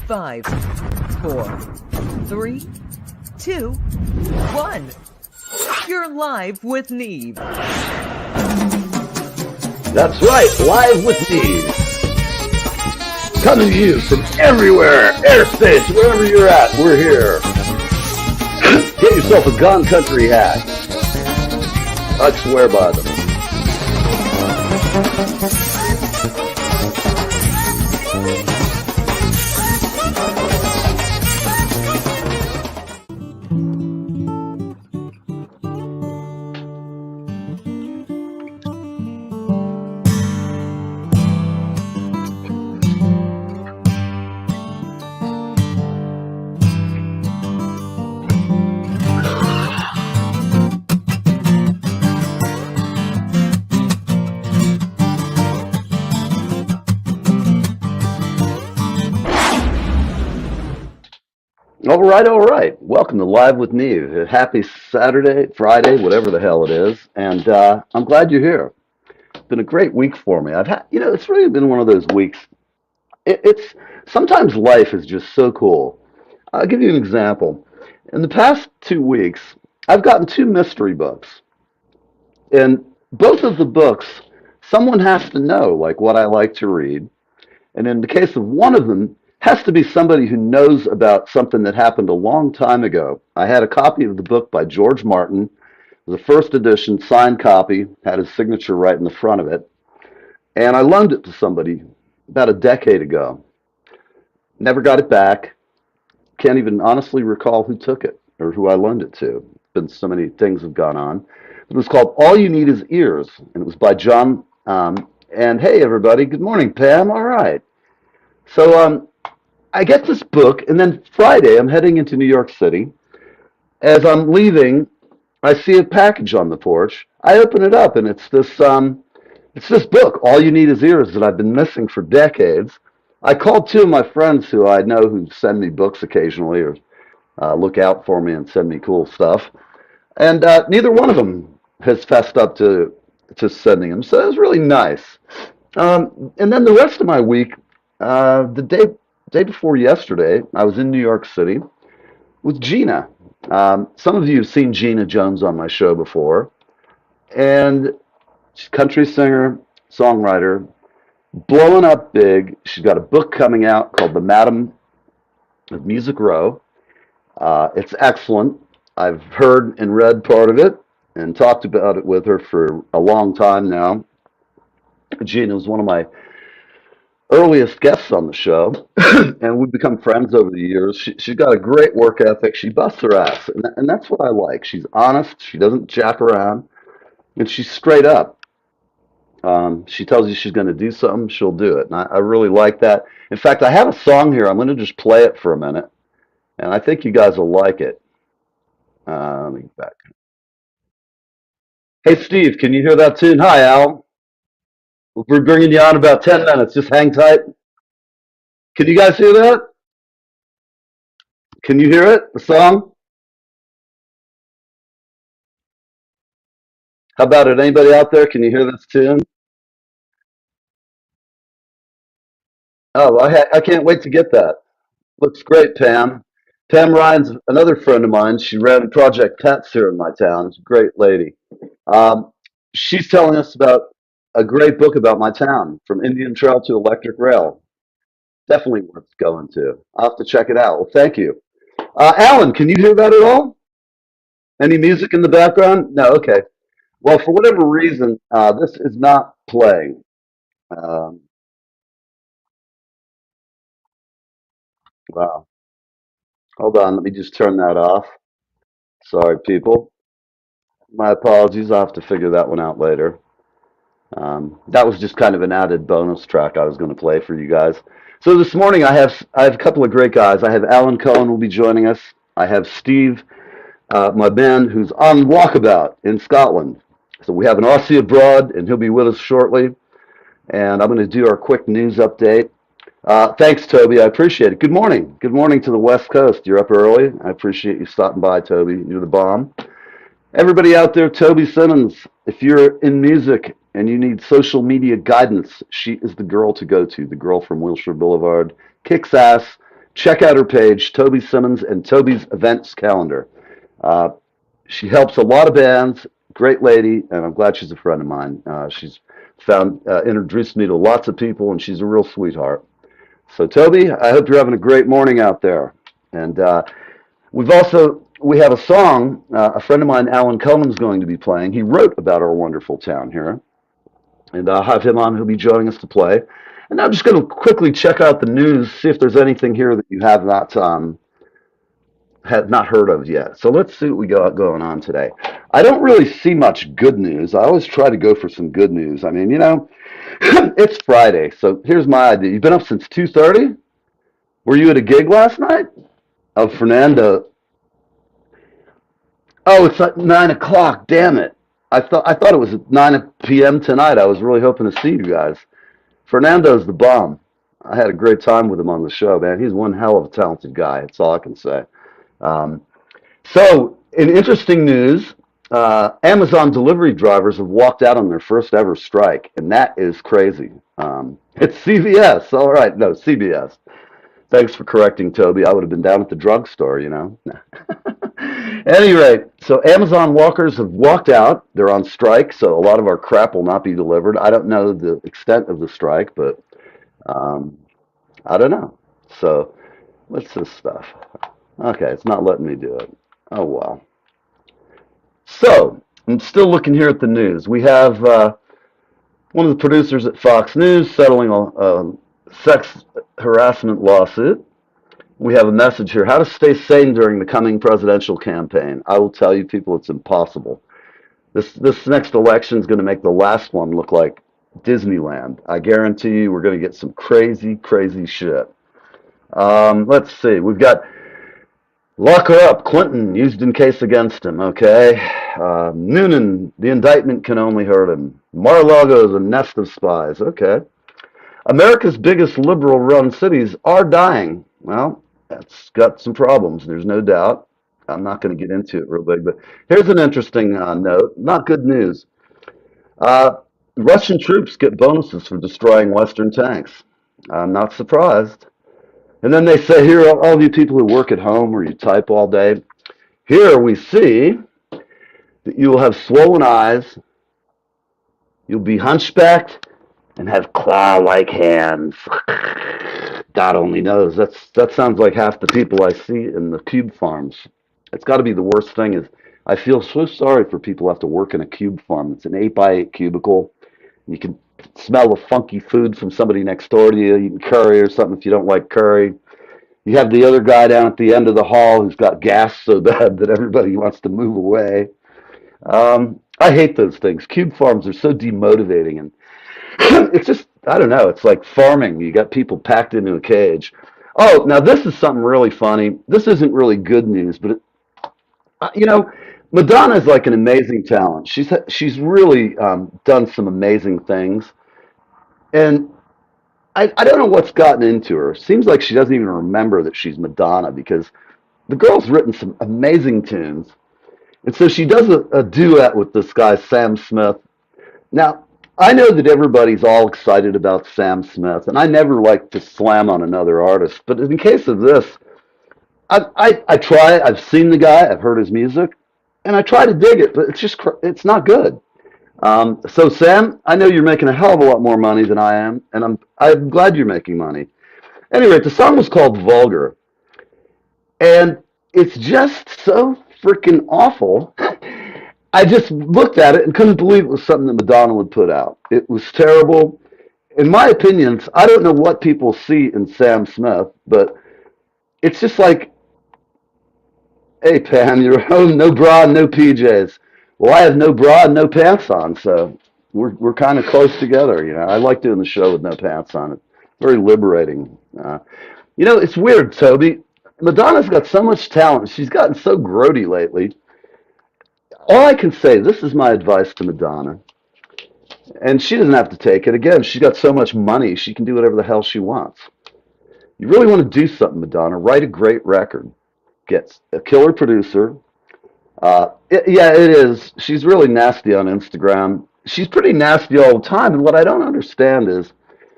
5, 4, 3, 2, 1. You're live with Neve. That's right, live with Neve. Coming to you from everywhere, airspace, wherever you're at, we're here. Get yourself a Gone Country hat. I swear by them. All right. Welcome to Live with Neve. Happy Saturday, Friday, whatever the hell it is. And I'm glad you're here. It's been a great week for me. It's really been one of those weeks. It's sometimes life is just so cool. I'll give you an example. In the past 2 weeks, I've gotten 2 mystery books. And both of the books, someone has to know, like, what I like to read. And in the case of one of them, has to be somebody who knows about something that happened a long time ago. I had a copy of the book by George Martin, the first edition, signed copy, had his signature right in the front of it. And I loaned it to somebody about a decade ago. Never got it back. Can't even honestly recall who took it or who I loaned it to. Been so many things have gone on. It was called All You Need Is Ears, and it was by John. And hey, everybody, good morning, Pam. All right. So I get this book, and then Friday, I'm heading into New York City. As I'm leaving, I see a package on the porch. I open it up, and it's this book, All You Need Is Ears, that I've been missing for decades. I called 2 of my friends who I know who send me books occasionally or look out for me and send me cool stuff. And neither one of them has fessed up to sending them, so it was really nice. And then the rest of my week, the day before yesterday, I was in New York City with Gina. Some of you have seen Gina Jones on my show before, and she's a country singer, songwriter, blowing up big. She's got a book coming out called The Madam of Music Row. It's excellent. I've heard and read part of it and talked about it with her for a long time now. Gina was one of my earliest guests on the show, and we've become friends over the years. She's got a great work ethic. She busts her ass, and that's what I like. She's honest. She doesn't jack around, and she's straight up. She tells you she's going to do something, she'll do it, and I really like that. In fact, I have a song here. I'm going to just play it for a minute, and I think you guys will like it. Let me get back. Hey, Steve, can you hear that tune? Hi, Al. We'll be bringing you on in about 10 minutes. Just hang tight. Can you guys hear that? Can you hear it, the song? How about it? Anybody out there? Can you hear this tune? Oh, I can't wait to get that. Looks great, Pam. Pam Ryan's another friend of mine. She ran Project Pets here in my town. She's a great lady. Um, she's telling us about a great book about my town, From Indian Trail to Electric Rail. Definitely worth going to. I'll have to check it out. Well, thank you. Alan, can you hear that at all? Any music in the background? No, okay. Well, for whatever reason, this is not playing. Um, wow. Hold on, let me just turn that off. Sorry, people. My apologies. I'll have to figure that one out later. That was just kind of an added bonus track I was going to play for you guys. So this morning I have a couple of great guys. I have Alan Cohen will be joining us. I have Steve, my man, who's on walkabout in Scotland. So we have an Aussie abroad, and he'll be with us shortly. And I'm going to do our quick news update. Thanks, Toby. I appreciate it. Good morning. Good morning to the West Coast. You're up early. I appreciate you stopping by, Toby. You're the bomb. Everybody out there, Toby Simmons, if you're in music and you need social media guidance, she is the girl to go to, the girl from Wilshire Boulevard. Kicks ass, check out her page, Toby Simmons and Toby's Events Calendar. Uh, she helps a lot of bands, great lady, and I'm glad she's a friend of mine. She's introduced me to lots of people, and she's a real sweetheart. So, Toby, I hope you're having a great morning out there. And we have a song a friend of mine, Alan Cullen's going to be playing. He wrote about our wonderful town here, and I'll have him on. He'll be joining us to play. And I'm just going to quickly check out the news, see if there's anything here that you have not heard of yet. So let's see what we got going on today. I don't really see much good news. I always try to go for some good news. I mean, it's Friday, so here's my idea. You've been up since 2:30? Were you at a gig last night? Oh, Fernando. Oh, it's at 9 o'clock. Damn it! I thought it was at 9 p.m. tonight. I was really hoping to see you guys. Fernando's the bomb. I had a great time with him on the show, man. He's one hell of a talented guy. That's all I can say. Um, so, in interesting news, Amazon delivery drivers have walked out on their first ever strike, and that is crazy. It's CVS. All right, no, CBS. Thanks for correcting, Toby. I would have been down at the drugstore. At any rate, so Amazon walkers have walked out. They're on strike, so a lot of our crap will not be delivered. I don't know the extent of the strike, but um, I don't know. So, what's this stuff? Okay, it's not letting me do it. Oh, well. So, I'm still looking here at the news. We have one of the producers at Fox News settling a sex harassment lawsuit. We have a message here: how to stay sane during the coming presidential campaign. I will tell you, people, it's impossible. This next election is going to make the last one look like Disneyland. I guarantee you we're going to get some crazy, crazy shit. Let's see. We've got lock her up, Clinton, used in case against him, okay? Noonan, the indictment can only hurt him. Mar-a-Lago is a nest of spies, okay? America's biggest liberal-run cities are dying. Well, that's got some problems, there's no doubt. I'm not going to get into it real big, but here's an interesting note. Not good news. Uh, Russian troops get bonuses for destroying Western tanks. I'm not surprised. And then they say, here, all you people who work at home or you type all day, here we see that you will have swollen eyes, you'll be hunchbacked, and have claw-like hands. God only knows. That sounds like half the people I see in the cube farms. It's got to be the worst thing is I feel so sorry for people who have to work in a cube farm. It's an 8x8 cubicle. You can smell the funky food from somebody next door to you, eating curry or something if you don't like curry. You have the other guy down at the end of the hall who's got gas so bad that everybody wants to move away. I hate those things. Cube farms are so demotivating, and it's just, I don't know, it's like farming. You got people packed into a cage. Oh, now this is something really funny. This isn't really good news, but you know, Madonna is like an amazing talent. She's really done some amazing things, and I don't know what's gotten into her. Seems like she doesn't even remember that she's Madonna because the girl's written some amazing tunes. And so she does a duet with this guy, Sam Smith. Now, I know that everybody's all excited about Sam Smith, and I never like to slam on another artist. But in case of this, I try. I've seen the guy, I've heard his music, and I try to dig it, but it's not good. So Sam, I know you're making a hell of a lot more money than I am, and I'm glad you're making money. Anyway, the song was called Vulgar, and it's just so freaking awful. I just looked at it and couldn't believe it was something that Madonna would put out. It was terrible. In my opinions, I don't know what people see in Sam Smith, but it's just like, hey, Pam, you're home, no bra, no PJs. Well, I have no bra and no pants on, so we're kind of close together. I like doing the show with no pants on. It's very liberating. It's weird, Toby. Madonna's got so much talent. She's gotten so grody lately. All I can say, this is my advice to Madonna, and she doesn't have to take it. Again, she's got so much money, she can do whatever the hell she wants. You really want to do something, Madonna, write a great record. Get a killer producer. Yeah, it is. She's really nasty on Instagram. She's pretty nasty all the time, and what I don't understand is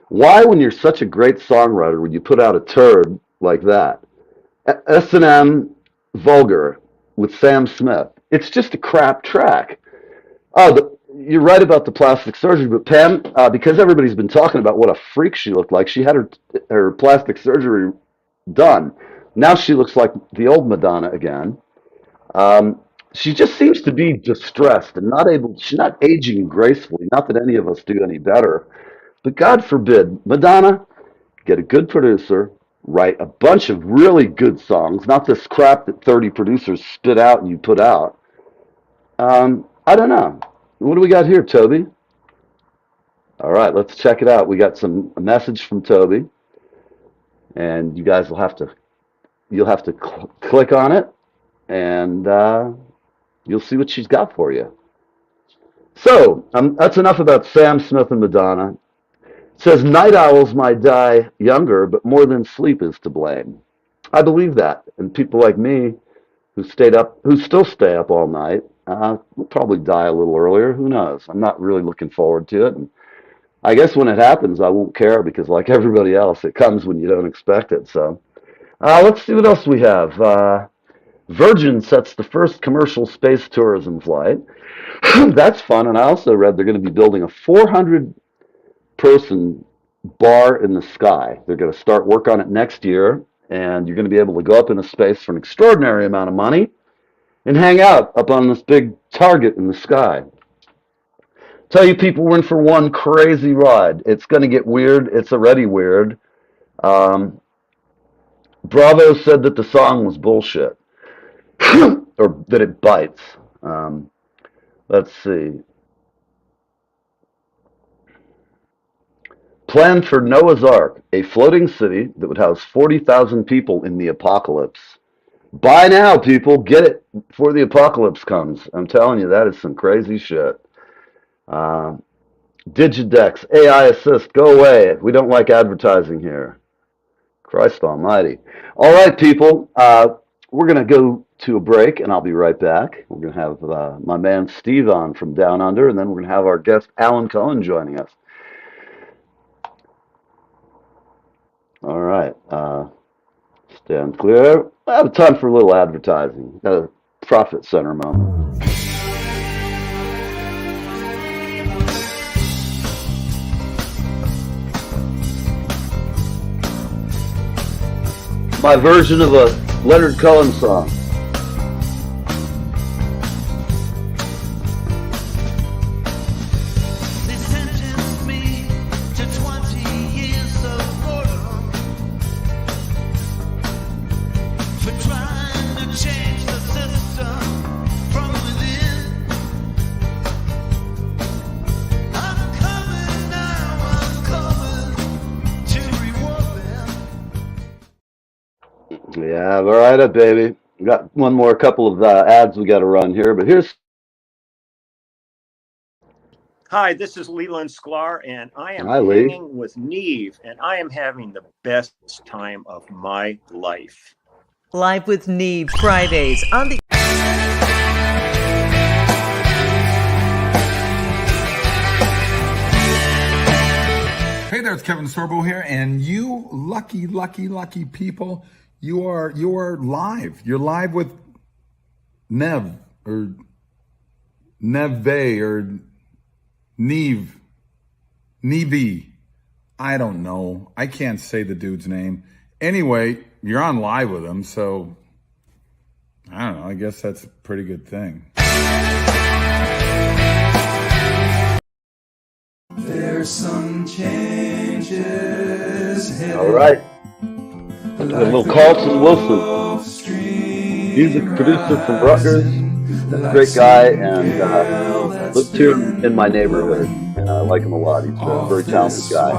why, when you're such a great songwriter, would you put out a turd like that. S&M Vulgar with Sam Smith. It's just a crap track. Oh, you're right about the plastic surgery, but Pam, because everybody's been talking about what a freak she looked like, she had her plastic surgery done. Now she looks like the old Madonna again. She just seems to be distressed and not able. She's not aging gracefully. Not that any of us do any better, but God forbid, Madonna, get a good producer, write a bunch of really good songs, not this crap that 30 producers spit out and you put out. I don't know. What do we got here, Toby? All right, let's check it out. We got a message from Toby, and you guys you'll have to click on it, and you'll see what she's got for you. So that's enough about Sam Smith and Madonna. It says night owls might die younger, but more than sleep is to blame. I believe that, and people like me who still stay up all night, will probably die a little earlier. Who knows? I'm not really looking forward to it. And I guess when it happens, I won't care because, like everybody else, it comes when you don't expect it. So let's see what else we have. Virgin sets the first commercial space tourism flight. That's fun. And I also read they're going to be building a 400-person bar in the sky. They're going to start work on it next year, and you're going to be able to go up into space for an extraordinary amount of money and hang out up on this big target in the sky. Tell you people, we're in for one crazy ride. It's going to get weird. It's already weird. Bravo said that the song was bullshit, or that it bites. Let's see. Plan for Noah's Ark, a floating city that would house 40,000 people in the apocalypse. Buy now, people. Get it before the apocalypse comes. I'm telling you, that is some crazy shit. Digidex, AI Assist, go away. We don't like advertising here. Christ almighty. All right, people. We're going to go to a break, and I'll be right back. We're going to have my man Steve on from Down Under, and then we're going to have our guest Alan Cohen joining us. All right. Stand clear. I have time for a little advertising. Got a profit center moment. My version of a Leonard Cohen song. Yeah, all right, baby. We got one more couple of ads we got to run here, but here's. Hi, this is Leland Sklar, and I am hanging with Neve, and I am having the best time of my life. Live with Neve, Fridays on the... Hey there, it's Kevin Sorbo here, and you lucky people, you are live. You're live with Neve or Neve or Neve. I don't know. I can't say the dude's name. Anyway, you're on live with him, so I don't know. I guess that's a pretty good thing. There's some changes. All right. A little Carlton Wilson, music producer from Rutgers, great guy, and lived here in my neighborhood, and I like him a lot. He's a very talented guy.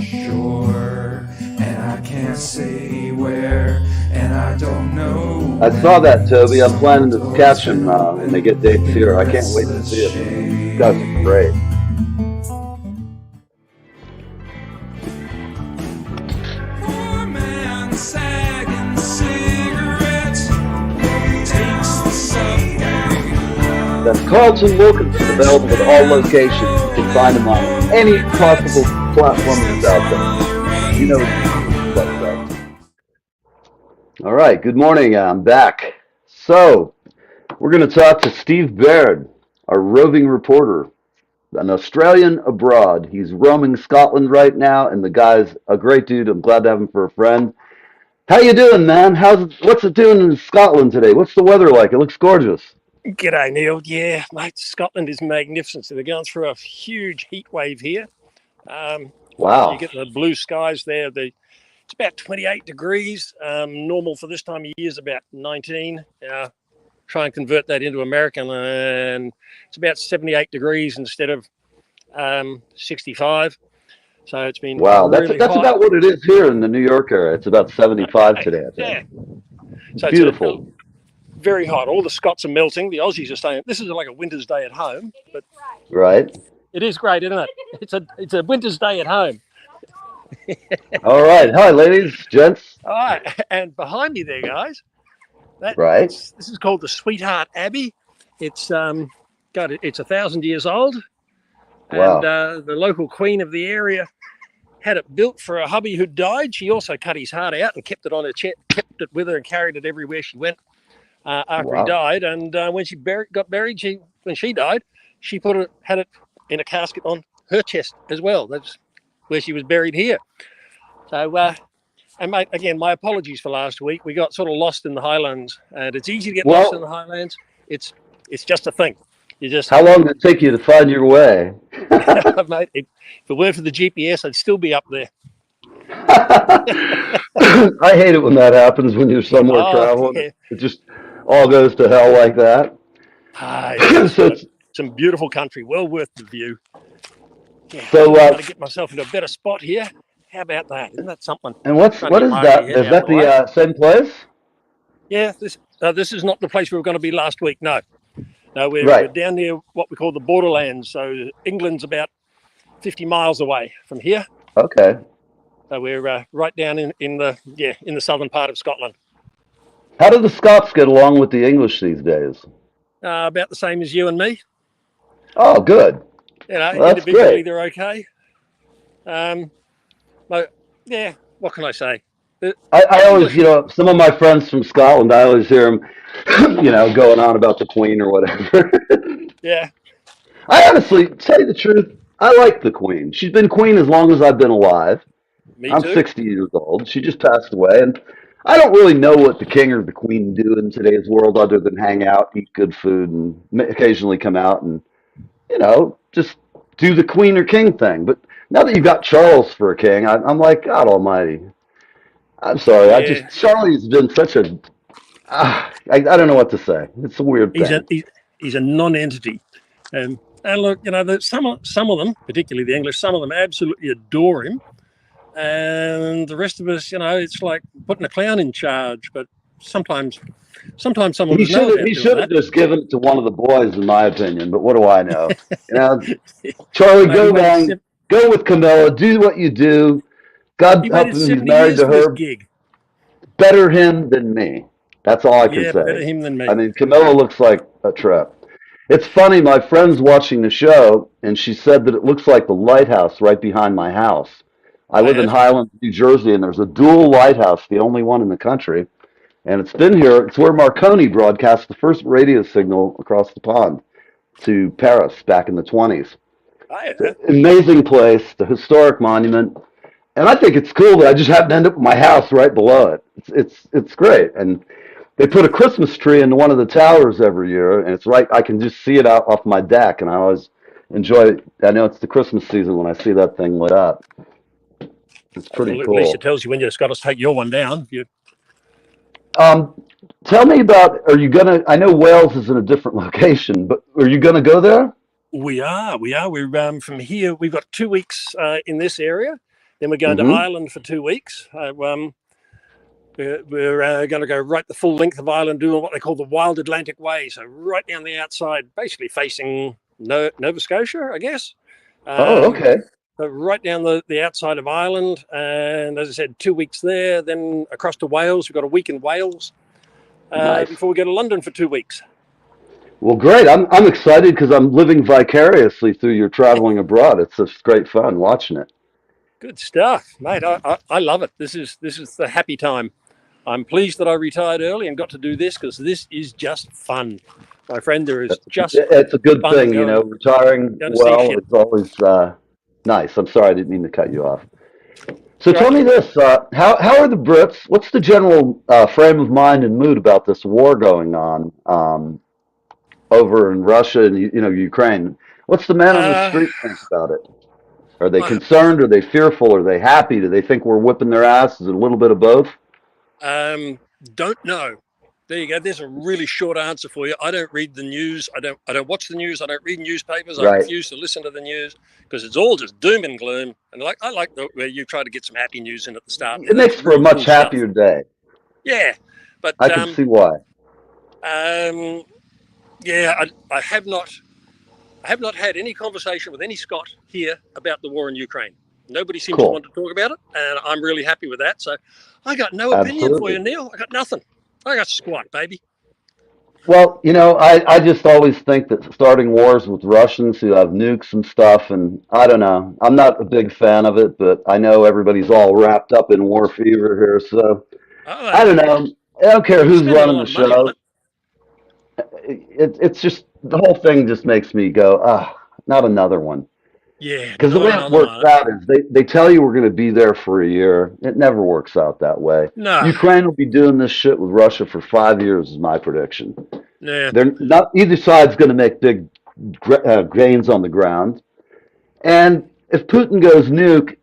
Shore, and I can't say where, and I don't know. I saw that, Toby. I'm planning to catch him when they get dates here. I can't wait to see it. These guys are great. That's Carlton Wilkinson, available at all locations. You can find him on any possible platform that's out there. You know what's up. All right, good morning. I'm back. So, we're going to talk to Steve Baird, our roving reporter, an Australian abroad. He's roaming Scotland right now, and the guy's a great dude. I'm glad to have him for a friend. How you doing, man? What's it doing in Scotland today? What's the weather like? It looks gorgeous. G'day, Neil. Yeah, mate, Scotland is magnificent. So they're going through a huge heat wave here. Wow. You get the blue skies there. It's about 28 degrees. Normal for this time of year is about 19. Try and convert that into American, and it's about 78 degrees instead of 65. So it's been really that's hot. about what it is here in the New York area. It's about 75 today, I think. Yeah. So Beautiful. It's very hot. All the Scots are melting. The Aussies are saying this is like a winter's day at home, but right. It is great, isn't it? It's a winter's day at home. All right. Hi, ladies, gents. All right, and behind me there, guys. Right. This is called the Sweetheart Abbey. It's 1,000 years old, Wow. and the local queen of the area had it built for a hubby who died. She also cut his heart out and kept it on her chest, kept it with her, and carried it everywhere she went after he died. And when she got buried, when she died, she had it in a casket on her chest as well. That's where she was buried here. So, and mate, again, my apologies for last week. We got sort of lost in the Highlands, and it's easy to get lost in the Highlands. It's just a thing. How long did it take you to find your way? Mate, if it weren't for the GPS, I'd still be up there. I hate it when that happens when you're somewhere traveling. Yeah. It just all goes to hell like that. Some beautiful country, well worth the view. Yeah, so I've got to get myself into a better spot here. How about that? Isn't that something? And what is that? Is that the same place? Yeah, this is not the place we were going to be last week. No, we're down near what we call the borderlands. So England's about 50 miles away from here. Okay. So we're right down in the southern part of Scotland. How do the Scots get along with the English these days? About the same as you and me. Oh, good. Individually they're okay. But yeah, what can I say? I always, some of my friends from Scotland, I always hear them, going on about the Queen or whatever. Yeah. I honestly, tell you the truth, I like the Queen. She's been Queen as long as I've been alive. I'm 60 years old. She just passed away, and I don't really know what the King or the Queen do in today's world other than hang out, eat good food, and occasionally come out and, just do the Queen or King thing. But now that you've got Charles for a king, I'm like, God almighty. I'm sorry. Yeah. Charlie's been such a, I don't know what to say. It's a weird thing. He's a non-entity. And look, some of them, particularly the English, some of them absolutely adore him. And the rest of us, it's like putting a clown in charge. But sometimes someone he should have just given it to one of the boys, in my opinion. But what do I know? Charlie, go with Camilla. Do what you do. God help him. He's married to her. Better him than me. That's all I can say. Better him than me. I mean, Camilla looks like a trip. It's funny. My friend's watching the show, and she said that it looks like the lighthouse right behind my house. I live in Highland, New Jersey, and there's a dual lighthouse, the only one in the country. And it's been here. It's where Marconi broadcast the first radio signal across the pond to Paris back in the 1920s. Amazing place, the historic monument. And I think it's cool that I just happen to end up with my house right below it. It's great. And they put a Christmas tree in one of the towers every year, and it's right. I can just see it out off my deck, and I always enjoy it. I know it's the Christmas season when I see that thing lit up. It's pretty cool. At least it tells you when you've got to take your one down. Tell me about, are you going to, I know Wales is in a different location, but are you going to go there? We are. We're from here. We've got 2 weeks in this area. Then we're going to Ireland for 2 weeks. We're going to go right the full length of Ireland, doing what they call the Wild Atlantic Way. So right down the outside, basically facing Nova Scotia, I guess. Okay. So right down the outside of Ireland, and as I said, 2 weeks there, then across to Wales. We've got a week in Wales before we go to London for 2 weeks. Well, great. I'm excited because I'm living vicariously through your traveling abroad. It's just great fun watching it. Good stuff, mate. I love it. This is the happy time. I'm pleased that I retired early and got to do this because this is just fun, my friend. There is just It's a good fun thing, you going know. Retiring to see well shit. is always nice. I'm sorry, I didn't mean to cut you off. So tell Right. me this: how are the Brits? What's the general frame of mind and mood about this war going on over in Russia and Ukraine? What's the man on the Uh, street think about it? Are they I, concerned? Are they fearful? Are they happy? Do they think we're whipping their ass? Is it a little bit of both? don't know. There you go. There's a really short answer for you. I don't read the news. I don't watch the news. I don't read newspapers. I Right. refuse to listen to the news because it's all just doom and gloom. And I like where you try to get some happy news in at the start. It That's makes for a really much cool stuff. happier day. Yeah, but I can see why. yeah, I have not had any conversation with any Scot here about the war in Ukraine. Nobody seems to Cool. want to talk about it, and I'm really happy with that. So I got no opinion for Absolutely. you, Neil. I got nothing. I got squat, baby. Well, I just always think that starting wars with Russians who have nukes and stuff, and I don't know, I'm not a big fan of it, but I know everybody's all wrapped up in war fever here, so I don't know. I don't care You're who's spending a running lot the of money on show. it. It's just the whole thing just makes me go, not another one. Yeah, Because the not way it another works one. out is they tell you we're going to be there for a year. It never works out that way. No, Ukraine will be doing this shit with Russia for 5 years, is my prediction. no. They're not either side's going to make big gains on the ground. And if Putin goes nuke,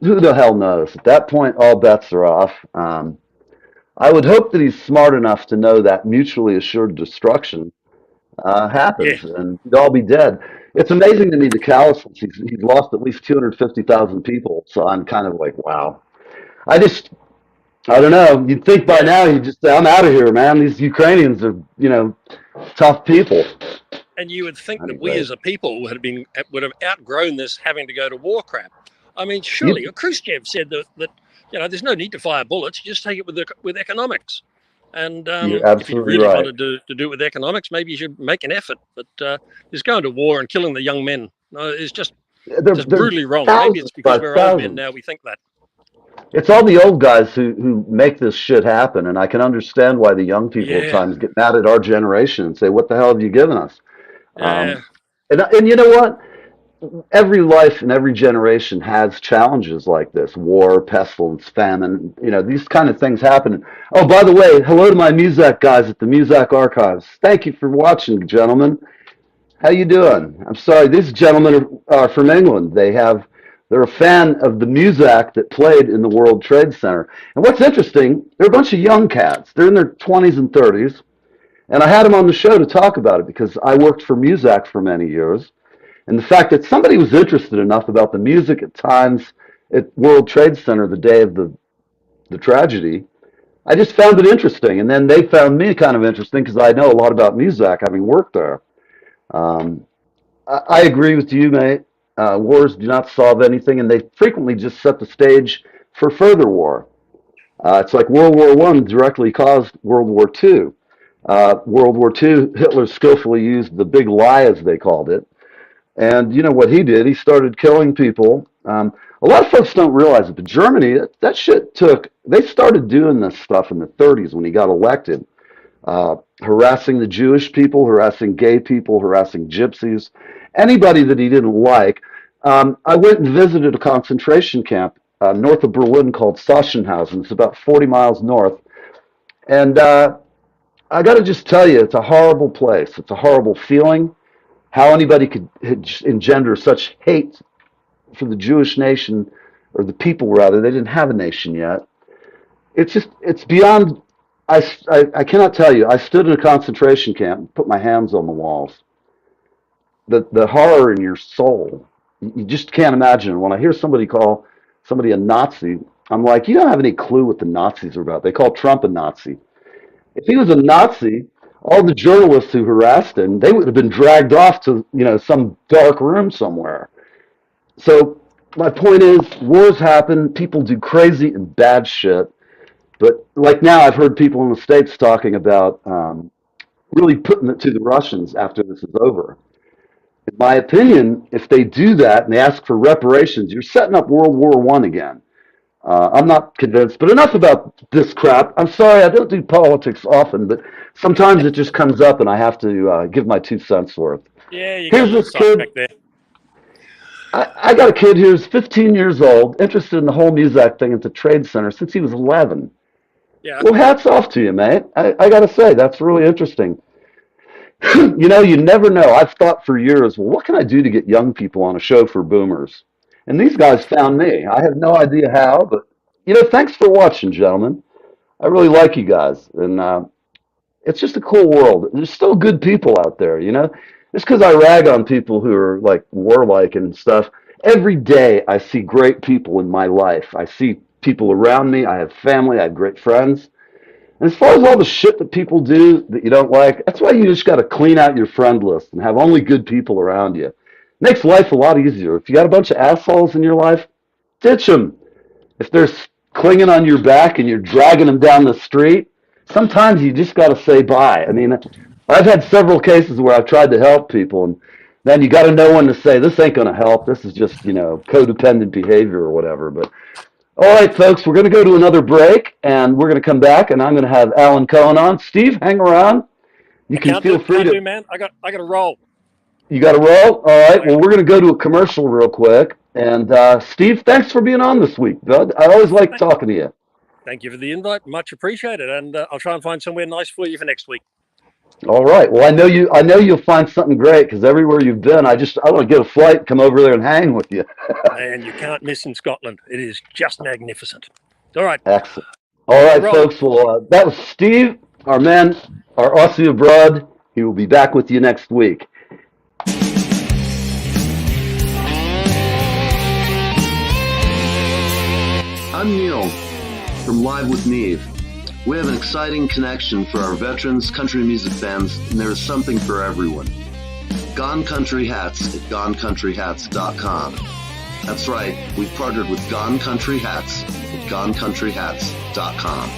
who the hell knows? At that point, all bets are off. I would hope that he's smart enough to know that mutually assured destruction Yeah, happens, and we'd all be dead. It's amazing to me the callousness. He's lost at least 250,000 people. So I'm kind of like, wow. I don't know. You'd think by yeah. now he'd just say, I'm out of here, man. These Ukrainians are, tough people. And you would think that we Anyway, as a people would have outgrown this having to go to war crap. I mean, surely you, Khrushchev said that there's no need to fire bullets. You just take it with economics. And you're if you absolutely really right. wanted to do it with economics, maybe you should make an effort. But just going to war and killing the young men is just They're brutally wrong. Maybe thousands it's because by we're old men thousands. now. We think that. It's all the old guys who make this shit happen, and I can understand why the young people at Yeah, times get mad at our generation and say, "What the hell have you given us?" yeah, And you know what? Every life and every generation has challenges like this: war, pestilence, famine. These kind of things happen. Oh, by the way, hello to my Muzak guys at the Muzak Archives. Thank you for watching, gentlemen. How you doing? I'm sorry, these gentlemen are from England. They're a fan of the Muzak that played in the World Trade Center. And what's interesting, they're a bunch of young cats. They're in their 20s and 30s. And I had them on the show to talk about it because I worked for Muzak for many years. And the fact that somebody was interested enough about the music at times at World Trade Center the day of the tragedy, I just found it interesting. And then they found me kind of interesting because I know a lot about Muzak having worked there. Um, I agree with you, mate. Wars do not solve anything, and they frequently just set the stage for further war. It's like World War One directly caused World War Two. World War Two, Hitler skillfully used the big lie, as they called it. And you know what he did? He started killing people. A lot of folks don't realize it, but Germany, that shit they started doing this stuff in the 30s when he got elected. Harassing the Jewish people, harassing gay people, harassing gypsies, anybody that he didn't like. I went and visited a concentration camp north of Berlin called Sachsenhausen. It's about 40 miles north. And I got to just tell you, it's a horrible place. It's a horrible feeling. How anybody could engender such hate for the Jewish nation, or the people rather, they didn't have a nation yet. It's beyond. I cannot tell you. I stood in a concentration camp and put my hands on the walls. The horror in your soul, you just can't imagine. When I hear somebody call somebody a Nazi, I'm like, you don't have any clue what the Nazis are about. They call Trump a Nazi. If he was a Nazi, all the journalists who harassed him, they would have been dragged off to some dark room somewhere. So my point is, wars happen. People do crazy and bad shit. But like now, I've heard people in the States talking about really putting it to the Russians after this is over. In my opinion, if they do that and they ask for reparations, you're setting up World War I again. I'm not convinced, but enough about this crap. I'm sorry, I don't do politics often, but sometimes it just comes up and I have to give my 2 cents worth. Yeah, you got a Here's little this kid. sidetrack there. I got a kid who's 15 years old, interested in the whole music thing at the Trade Center since he was 11. Yeah. Well, hats off to you, mate. I got to say, that's really interesting. You know, you never know. I've thought for years, well, what can I do to get young people on a show for boomers? And these guys found me. I have no idea how, but, thanks for watching, gentlemen. I really like you guys. And it's just a cool world. There's still good people out there, Just because I rag on people who are like warlike and stuff, every day I see great people in my life. I see people around me. I have family. I have great friends. And as far as all the shit that people do that you don't like, that's why you just got to clean out your friend list and have only good people around you. Makes life a lot easier. If you got a bunch of assholes in your life, ditch them. If they're clinging on your back and you're dragging them down the street, sometimes you just got to say bye. I mean, I've had several cases where I've tried to help people, and then you got to know when to say, this ain't going to help. This is just, codependent behavior or whatever. But all right, folks, we're going to go to another break, and we're going to come back, and I'm going to have Alan Cohen on. Steve, hang around. You can feel free to. Man. I got to roll. You got to roll? All right. Well, we're going to go to a commercial real quick. And Steve, thanks for being on this week, bud. I always like talking to you. Thank you for the invite. Much appreciated. And I'll try and find somewhere nice for you for next week. All right. Well, I know you'll find something great because everywhere you've been, I want to get a flight, come over there and hang with you. And you can't miss in Scotland. It is just magnificent. All right. Excellent. All right, folks. Well, that was Steve, our man, our Aussie abroad. He will be back with you next week. I'm Neil from Live with Neve. We have an exciting connection for our veterans, country music fans, and there is something for everyone. Gone Country Hats at GoneCountryHats.com. That's right, we've partnered with Gone Country Hats at GoneCountryHats.com.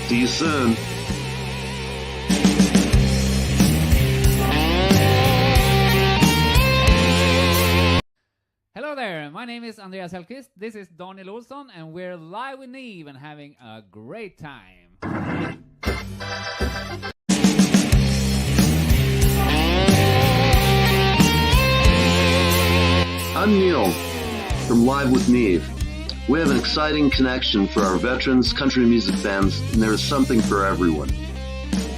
See you soon. Hello there, my name is Andreas Hellqvist, this is Daniel Olsson, and we're live with Neve and having a great time. I'm Neil from Live with Neve. We have an exciting connection for our veterans, country music fans, and there is something for everyone.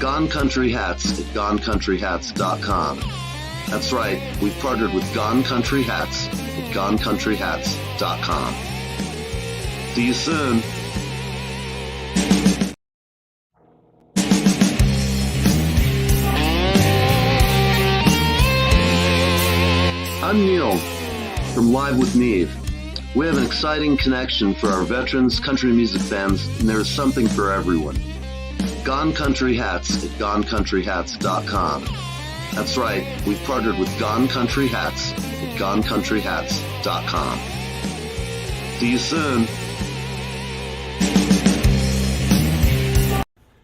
Gone Country Hats at GoneCountryHats.com. That's right, we've partnered with Gone Country Hats at GoneCountryHats.com. See you soon. I'm Neil from Live with Neve. We have an exciting connection for our veterans, country music fans, and there is something for everyone. Gone Country Hats at GoneCountryHats.com. That's right, we've partnered with Gone Country Hats at GoneCountryHats.com. See you soon.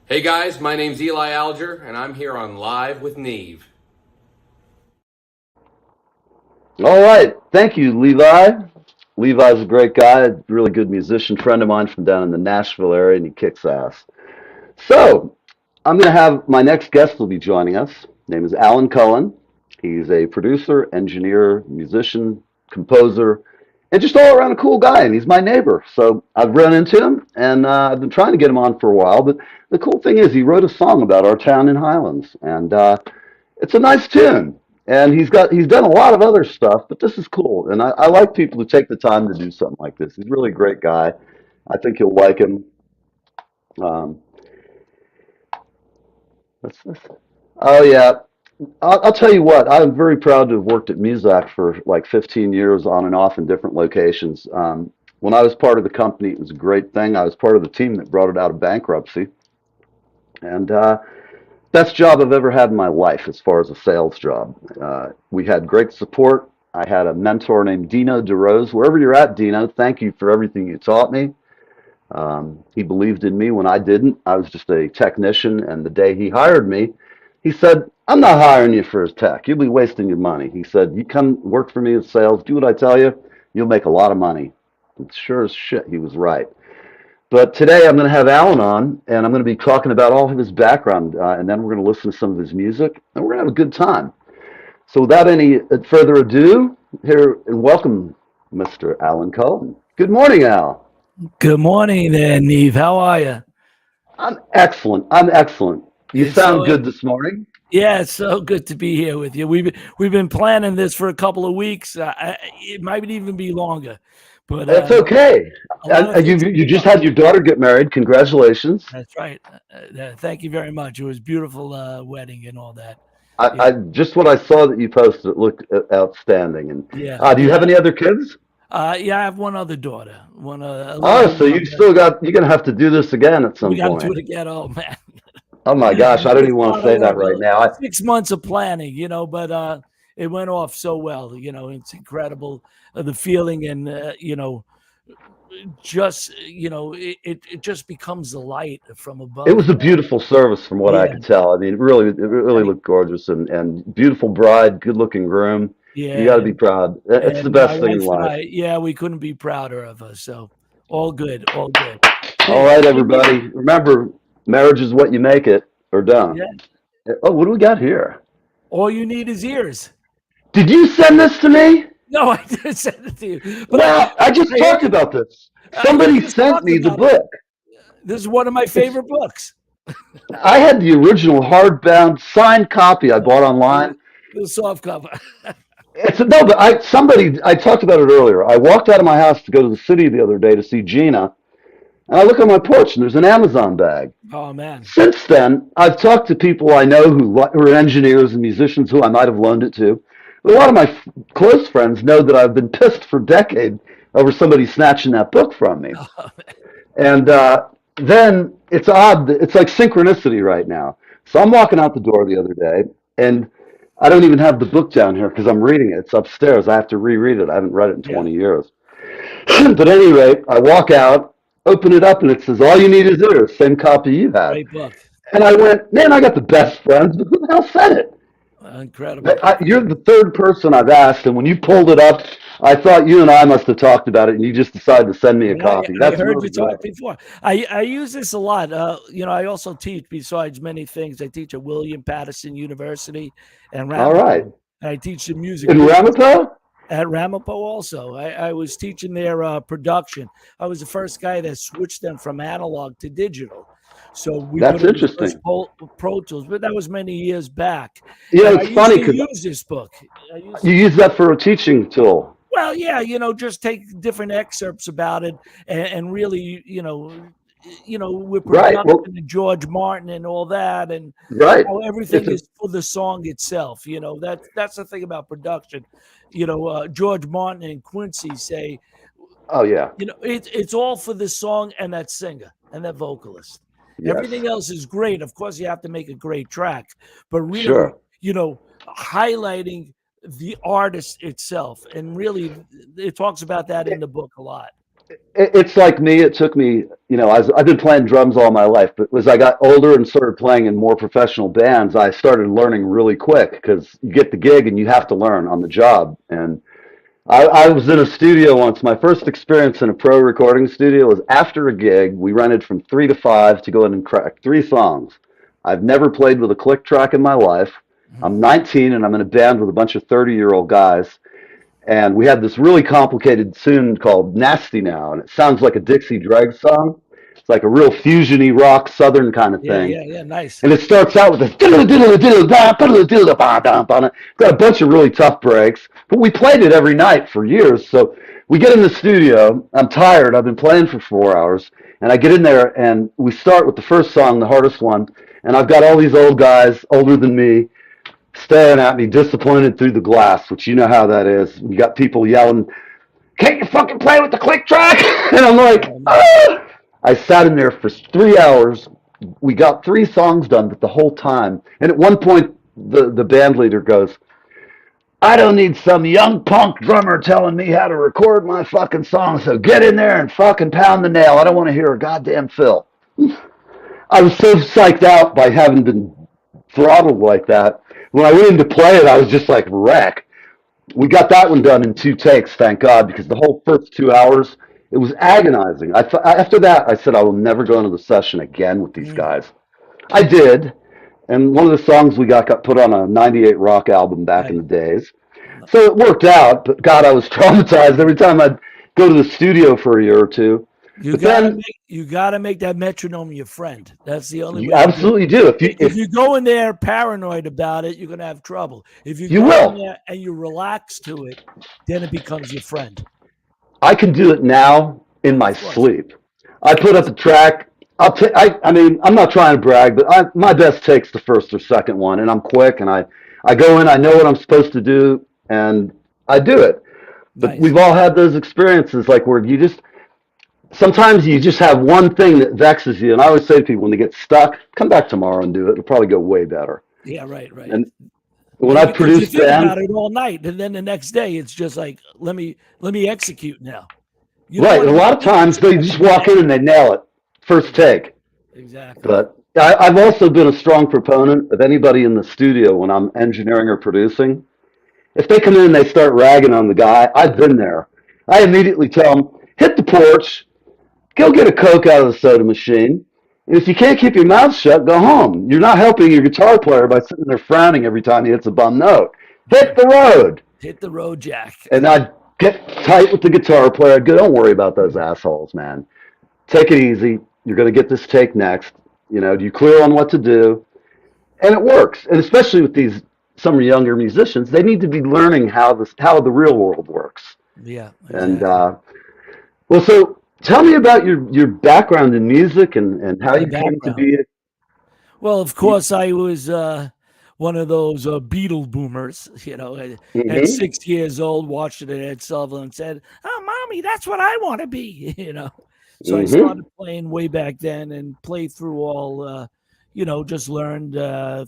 Hey guys, my name's Eli Alger, and I'm here on Live with Neve. All right, thank you, Levi. Levi's a great guy, a really good musician, friend of mine from down in the Nashville area, and he kicks ass. So, I'm going to have my next guest will be joining us. His name is Alan Cohen. He's a producer, engineer, musician, composer, and just all around a cool guy. And he's my neighbor. So I've run into him, and I've been trying to get him on for a while. But the cool thing is he wrote a song about our town in Highlands. And it's a nice tune. And he's done a lot of other stuff, but this is cool. And I like people who take the time to do something like this. He's really a great guy. I think you'll like him. What's this? Oh, yeah. I'll tell you what, I'm very proud to have worked at Muzak for like 15 years on and off in different locations. When I was part of the company, it was a great thing. I was part of the team that brought it out of bankruptcy. And best job I've ever had in my life as far as a sales job. We had great support. I had a mentor named Dino DeRose. Wherever you're at, Dino, thank you for everything you taught me. He believed in me when I didn't. I was just a technician, and the day he hired me, he said, I'm not hiring you for his tech. You'll be wasting your money. He said, you come work for me in sales, do what I tell you, you'll make a lot of money. And sure as shit, he was right. But today I'm going to have Alan on, and I'm going to be talking about all of his background, and then we're going to listen to some of his music, and we're going to have a good time. So without any further ado, here and welcome Mr. Alan Cohen. Good morning, Al. Good morning there, Neve. How are you? I'm excellent. You sound good this morning. Yeah, it's so good to be here with you. We've been planning this for a couple of weeks. It might even be longer, but that's okay. You just had your daughter get married. Congratulations. That's right. Thank you very much. It was a beautiful wedding and all that. I just what I saw that you posted, it looked outstanding. And yeah. Do you have any other kids? Yeah, I have one other daughter. So you're gonna have to do this again at some point. We got to do it again. Oh man. Oh my gosh, I don't even want to say that right now. 6 months of planning, but it went off so well. It's incredible, the feeling, and it just becomes the light from above. It was a beautiful service, from what I could tell. I mean, it really looked gorgeous, and beautiful bride, good looking groom. Yeah, you got to be proud. It's the best thing in life. We couldn't be prouder of her. So all good. All right, everybody. Remember, marriage is what you make it, or don't. Yeah. Oh, what do we got here? All you need is ears. Did you send this to me? No, I didn't send it to you. But I just talked about this. Somebody sent me the book. This is one of my favorite books. I had the original hardbound signed copy I bought online. The soft cover. But I talked about it earlier. I walked out of my house to go to the city the other day to see Gina, and I look on my porch and there's an Amazon bag. Oh man! Since then, I've talked to people I know who are engineers and musicians who I might have loaned it to. But a lot of my close friends know that I've been pissed for decades over somebody snatching that book from me. Oh, and then it's odd. It's like synchronicity right now. So I'm walking out the door the other day, and I don't even have the book down here because I'm reading it. It's upstairs. I have to reread it. I haven't read it in 20 years. But at any rate, I walk out, open it up, and it says, all you need is ears, same copy you have. Great book. And I went, man, I got the best friends, but who the hell said it? Incredible. You're the third person I've asked, and when you pulled it up, I thought you and I must have talked about it, and you just decided to send me a copy. I heard you talk before. I use this a lot. I also teach, besides many things. I teach at William Patterson University and Ramapo. All right. And I teach the music. In Ramapo? At Ramapo also. I was teaching their production. I was the first guy that switched them from analog to digital. So that's interesting. Pro Tools, but that was many years back. Yeah, it's funny because use this book. You use that for a teaching tool. Well, yeah, just take different excerpts about it and really, with production and George Martin and all that, and how everything is for the song itself. That's the thing about production. George Martin and Quincy say, "Oh yeah, it's all for the song and that singer and that vocalist." Yes. Everything else is great. Of course, you have to make a great track, but really, highlighting the artist itself, and really, it talks about that in the book a lot. It's like me. It took me, I've been playing drums all my life, but as I got older and started playing in more professional bands, I started learning really quick because you get the gig and you have to learn on the job. And I was in a studio once. My first experience in a pro recording studio was after a gig. We rented from 3 to 5 to go in and crack 3 songs. I've never played with a click track in my life. I'm 19 and I'm in a band with a bunch of 30-year-old guys. And we had this really complicated tune called Nasty Now. And it sounds like a Dixie Dregs song. It's like a real fusion-y rock, southern kind of thing. Yeah, nice. And it starts out with a got a bunch of really tough breaks, but we played it every night for years. So we get in the studio. I'm tired. I've been playing for 4 hours, and I get in there, and we start with the first song, the hardest one. And I've got all these old guys, older than me, staring at me, disappointed through the glass, which you know how that is. We got people yelling, "Can't you fucking play with the click track?" And I'm like, ah! I sat in there for 3 hours. We got 3 songs done, but the whole time. And at one point, the band leader goes, "I don't need some young punk drummer telling me how to record my fucking song, so get in there and fucking pound the nail. I don't want to hear a goddamn fill." I was so psyched out by having been throttled like that when I went in to play it, I was just like wreck. We got that one done in 2 takes, thank God, because the whole first 2 hours, it was agonizing. After that, I said I will never go into the session again with these guys. I did, and one of the songs we got put on a '98 rock album back in the days. So it worked out, but God, I was traumatized every time I'd go to the studio for a year or two. You gotta make that metronome your friend. That's the only way. You absolutely do. If you go in there paranoid about it, you're gonna have trouble. If you go in there and you relax to it, then it becomes your friend. I can do it now in my sleep. I put up a track. I mean, I'm not trying to brag, but my best take's the first or second one, and I'm quick, and I go in, I know what I'm supposed to do, and I do it. But we've all had those experiences, like where sometimes you just have one thing that vexes you, and I always say to people when they get stuck, come back tomorrow and do it. It'll probably go way better. Yeah, right. And when I produce you think about it all night, and then the next day it's just like, let me execute now. Right. A lot of times they just walk in and they nail it first take. Exactly. But I've also been a strong proponent of anybody in the studio when I'm engineering or producing. If they come in and they start ragging on the guy, I've been there. I immediately tell them, hit the porch, go get a Coke out of the soda machine. And if you can't keep your mouth shut, go home. You're not helping your guitar player by sitting there frowning every time he hits a bum note. Hit the road. Hit the road, Jack. And I'd get tight with the guitar player. I'd go, don't worry about those assholes, man. Take it easy. You're going to get this take next. You know, you clear on what to do. And it works. And especially with some younger musicians, they need to be learning how the real world works. Yeah. Exactly. And well, so tell me about your background in music and how you came to be it. Well, of course, I was one of those Beatle boomers, you know, at 6 years old, watched it at Ed Sullivan and said, "Oh, mommy, that's what I want to be," you know. So I started playing way back then and played through all, you know, just learned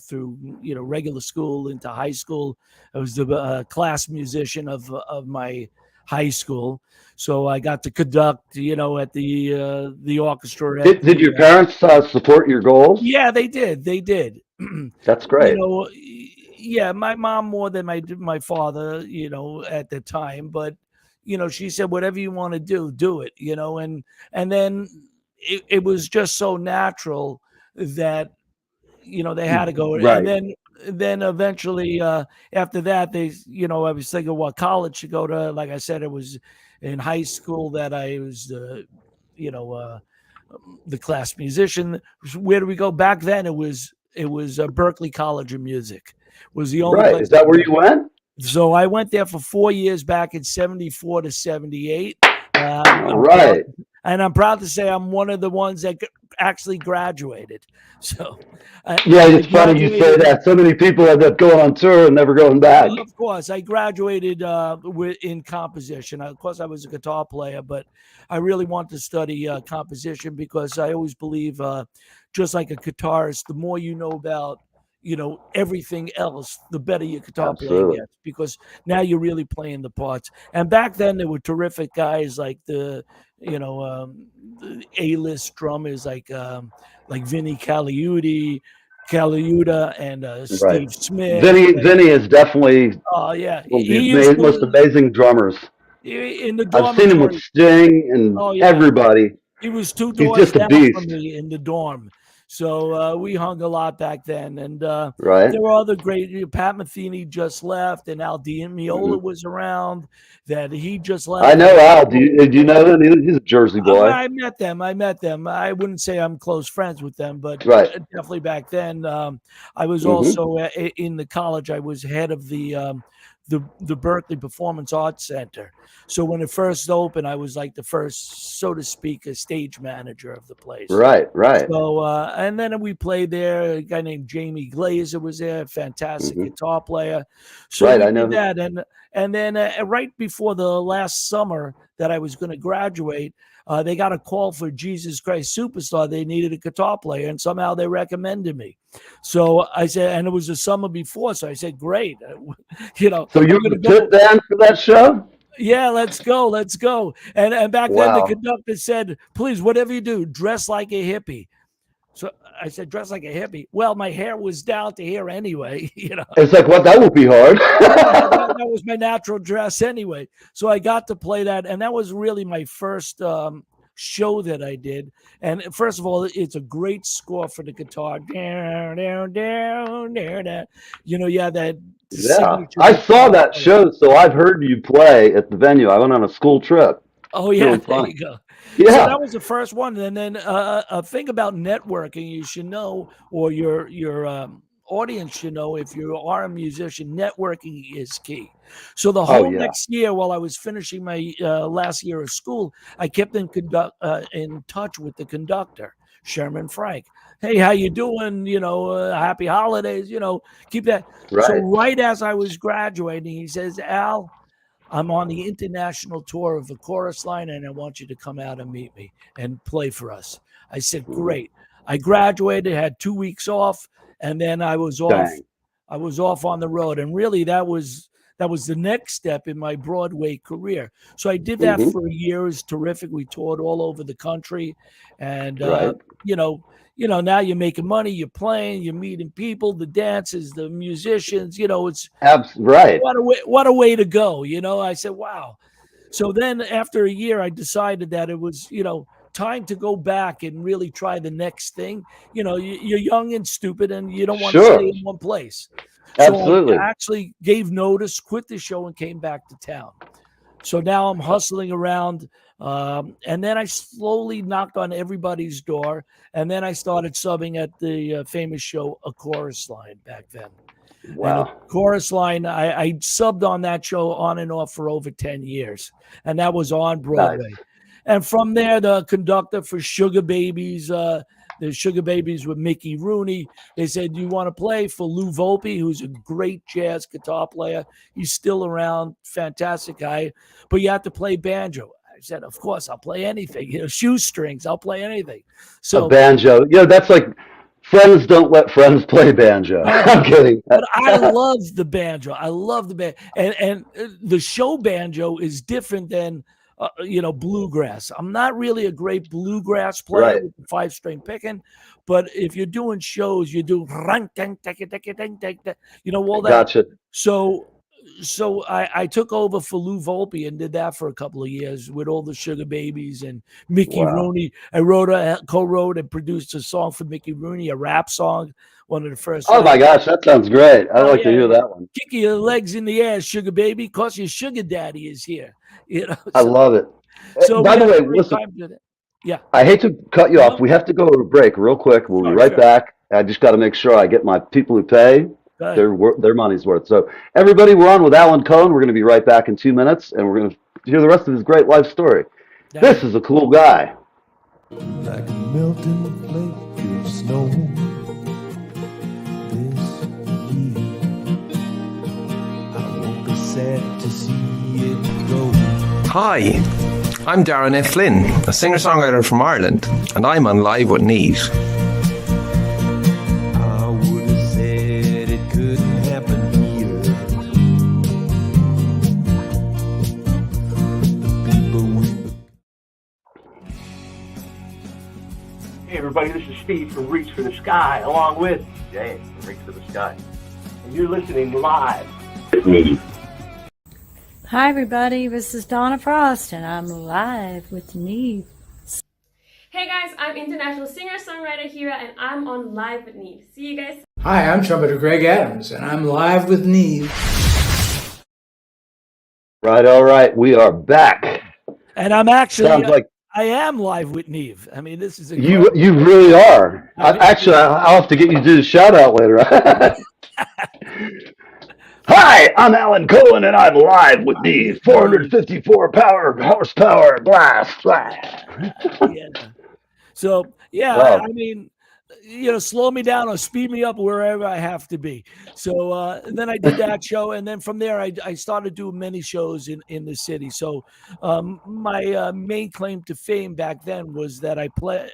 through, you know, regular school into high school. I was the class musician of my high school. So I got to conduct, you know, at the orchestra. Did your parents support your goals? Yeah, they did. They did. That's great. You know, yeah, my mom more than my father, you know, at the time. But, you know, she said, whatever you want to do it, you know. And then it was just so natural that, you know, they had to go. Right. And then eventually after that, you know, I was thinking what college to go to. Like I said, it was in high school that I was, you know, the class musician. Where do we go? Back then, it was Berklee College of Music. Was the only place. Is that where you went? So I went there for 4 years back in '74 to '78. Right. And I'm proud to say I'm one of the ones that actually graduated. So, yeah, it's funny you say that. So many people end up going on tour and never going back. Of course, I graduated in composition. Of course, I was a guitar player, but I really want to study composition because I always believe, just like a guitarist, the more you know about, you know, everything else, the better your guitar playing gets, because now you're really playing the parts. And back then there were terrific guys like the A-list drummers like Vinny Caliuta and Steve Smith. Vinny is definitely the most amazing drummers. I've seen him with Sting and everybody. He was 2 doors down from me in the dorm. So we hung a lot back then, and there were other great. Pat Metheny just left, and Al Miola was around. That he just left. I know Al. Do you know him? He's a Jersey boy. I met them. I wouldn't say I'm close friends with them, but definitely back then. I was also in the college. I was head of the Berklee Performance Arts Center. So when it first opened, I was like the first, so to speak, a stage manager of the place. Right. So and then we played there. A guy named Jamie Glazer was there, fantastic guitar player. So I know that. And then right before the last summer that I was going to graduate, they got a call for Jesus Christ Superstar. They needed a guitar player, and somehow they recommended me. So I said, and it was the summer before, so I said, great. You know. So you're going to sit down for that show? Yeah, let's go. And back then the conductor said, please, whatever you do, dress like a hippie. So I said, dress like a hippie. Well, my hair was down to here anyway. It's like, what? That would be hard. that was my natural dress anyway. So I got to play that, and that was really my first show that I did. And first of all, it's a great score for the guitar. Down, down, down, down, down. Yeah, that. Yeah, I saw that show, so I've heard you play at the venue. I went on a school trip. Oh yeah, really there you go. Yeah, so that was the first one. And then a thing about networking, you should know, or your audience should know, if you are a musician, networking is key. So the whole next year, while I was finishing my last year of school, I kept in touch with the conductor, Sherman Frank. Hey, how you doing? Happy holidays. Keep that. Right. So right as I was graduating, he says, Al, I'm on the international tour of the Chorus Line, and I want you to come out and meet me and play for us. I said, great. I graduated, had 2 weeks off, and then I was off. Dang. I was off on the road, and really that was the next step in my Broadway career. So I did that for a year. It was terrific. We toured all over the country, and now you're making money, you're playing, you're meeting people, the dancers, the musicians. It's right. What a way to go. I said, wow. So then after a year, I decided that it was time to go back and really try the next thing. You're young and stupid, and you don't want to stay in one place. Absolutely. So I actually gave notice, quit the show, and came back to town. So now I'm hustling around. And then I slowly knocked on everybody's door. And then I started subbing at the famous show, A Chorus Line, back then. Wow. And A Chorus Line, I subbed on that show on and off for over 10 years. And that was on Broadway. Nice. And from there, the conductor for Sugar Babies, the Sugar Babies with Mickey Rooney. They said, do you want to play for Lou Volpe, who's a great jazz guitar player? He's still around, fantastic guy, but you have to play banjo. I said, of course, I'll play anything. Shoestrings, I'll play anything. So a banjo, that's like friends don't let friends play banjo. I'm kidding. But I love the banjo. I love the banjo. And the show banjo is different than bluegrass. I'm not really a great bluegrass player with the 5-string picking, but if you're doing shows, you do all that. Gotcha. So I took over for Lou Volpe and did that for a couple of years with all the Sugar Babies and Mickey Rooney. I co-wrote and produced a song for Mickey Rooney, a rap song, one of the first. Oh my gosh, that sounds great. I'd like to hear that one. Kick your legs in the air, Sugar Baby, because your sugar daddy is here. I love it. So by the way, listen, I hate to cut you off. We have to go to a break real quick. We'll be right back. I just got to make sure I get my people who pay their money's worth. So everybody, we're on with Alan Cohen. We're going to be right back in 2 minutes, and we're going to hear the rest of his great life story. This is a cool guy. Like a melting flake of snow this year, I won't be sad to see it go. Hi, I'm Darren F. Flynn, a singer-songwriter from Ireland, and I'm on Live with Neve. I would have said it couldn't happen here. Hey everybody, this is Steve from Reach for the Sky, along with Jay from Reach for the Sky. And you're listening live with me. Hi everybody, this is Donna Frost and I'm live with Neve. Hey guys, I'm international singer-songwriter Hira and I'm on Live with Neve. See you guys. Hi, I'm trumpeter Greg Adams and I'm live with Neve. Right, all right, we are back. And I'm actually I am live with Neve. I mean, this is you really are. I'll have to get you to do the shout out later. Hi, I'm Alan Cohen, and I'm live with Neve. 454 horsepower blast. So, wow. I mean, slow me down or speed me up wherever I have to be. So then I did that show, and then from there I started doing many shows in the city. So my main claim to fame back then was that I play,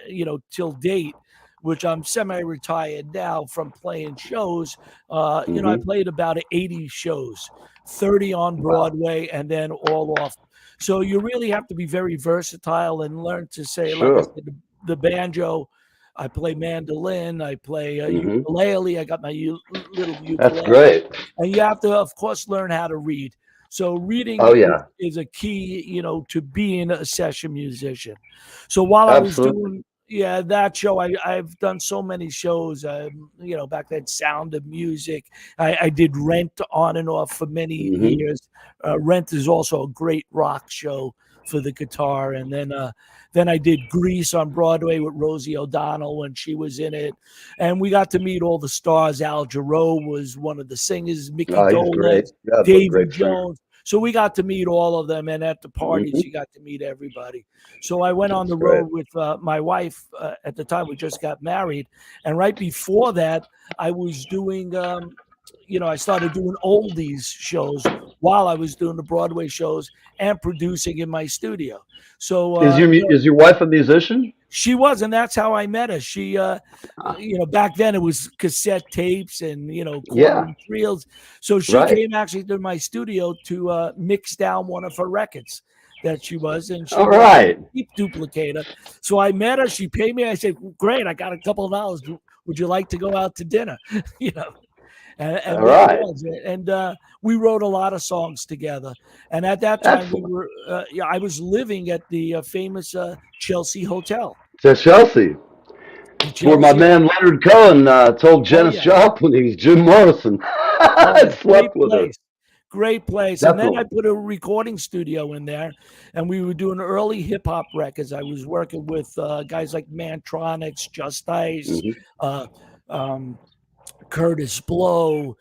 till date, which I'm semi-retired now from playing shows. I played about 80 shows, 30 on Broadway, and then all off. So you really have to be very versatile and learn to say, like I said, the banjo, I play mandolin. I play Mhm. ukulele. I got my little ukulele. That's great. And you have to, of course, learn how to read. So reading Oh, yeah. is a key, to being a session musician. So while I was Absolutely. doing that show, I've done so many shows. Back then, Sound of Music. I did Rent on and off for many years. Rent is also a great rock show for the guitar, and then I did Grease on Broadway with Rosie O'Donnell when she was in it, and we got to meet all the stars. Al Jarreau was one of the singers, Mickey He's great. Dolenz, Yeah, Davy great singer. Jones. So we got to meet all of them, and at the parties, you got to meet everybody. So I went on the road with my wife at the time. We just got married, and right before that, I was doing. I started doing oldies shows while I was doing the Broadway shows and producing in my studio. So is your wife a musician? She was, and that's how I met her. She, back then it was cassette tapes and quarter reels. So she came actually to my studio to mix down one of her records that she was, and she was a deep duplicator. So I met her. She paid me. I said, "Great, I got a couple of dollars. Would you like to go out to dinner?" And we wrote a lot of songs together. And at that time, I was living at the famous Chelsea Hotel. Chelsea. Where my man Leonard Cohen told Janis Joplin he was Jim Morrison. I slept with her. Great place. Definitely. And then I put a recording studio in there, and we were doing early hip hop records. I was working with guys like Mantronics, Just Ice, Curtis Blow,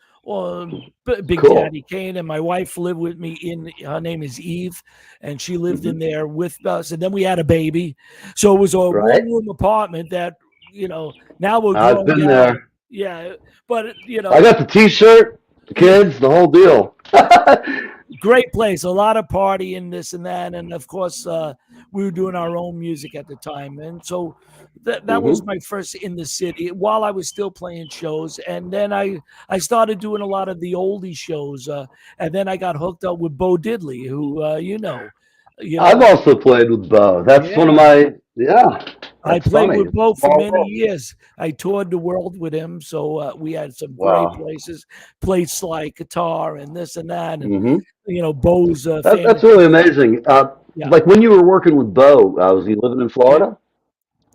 Big Daddy Kane, and my wife lived with me her name is Eve, and she lived in there with us, and then we had a baby. So it was a one-room apartment that, now we're growing I've been down. there. Yeah, but I got the t-shirt, the kids, the whole deal. Great place, a lot of partying, this and that, and of course we were doing our own music at the time, and so that was my first in the city while I was still playing shows. And then I started doing a lot of the oldie shows, and then I got hooked up with Bo Diddley, who I've also played with Bo. That's one of my I played with Bo for many years. I toured the world with him, so we had some great places, played slide guitar and this and that, and Bo's that's really amazing. Like when you were working with Bo, was he living in Florida?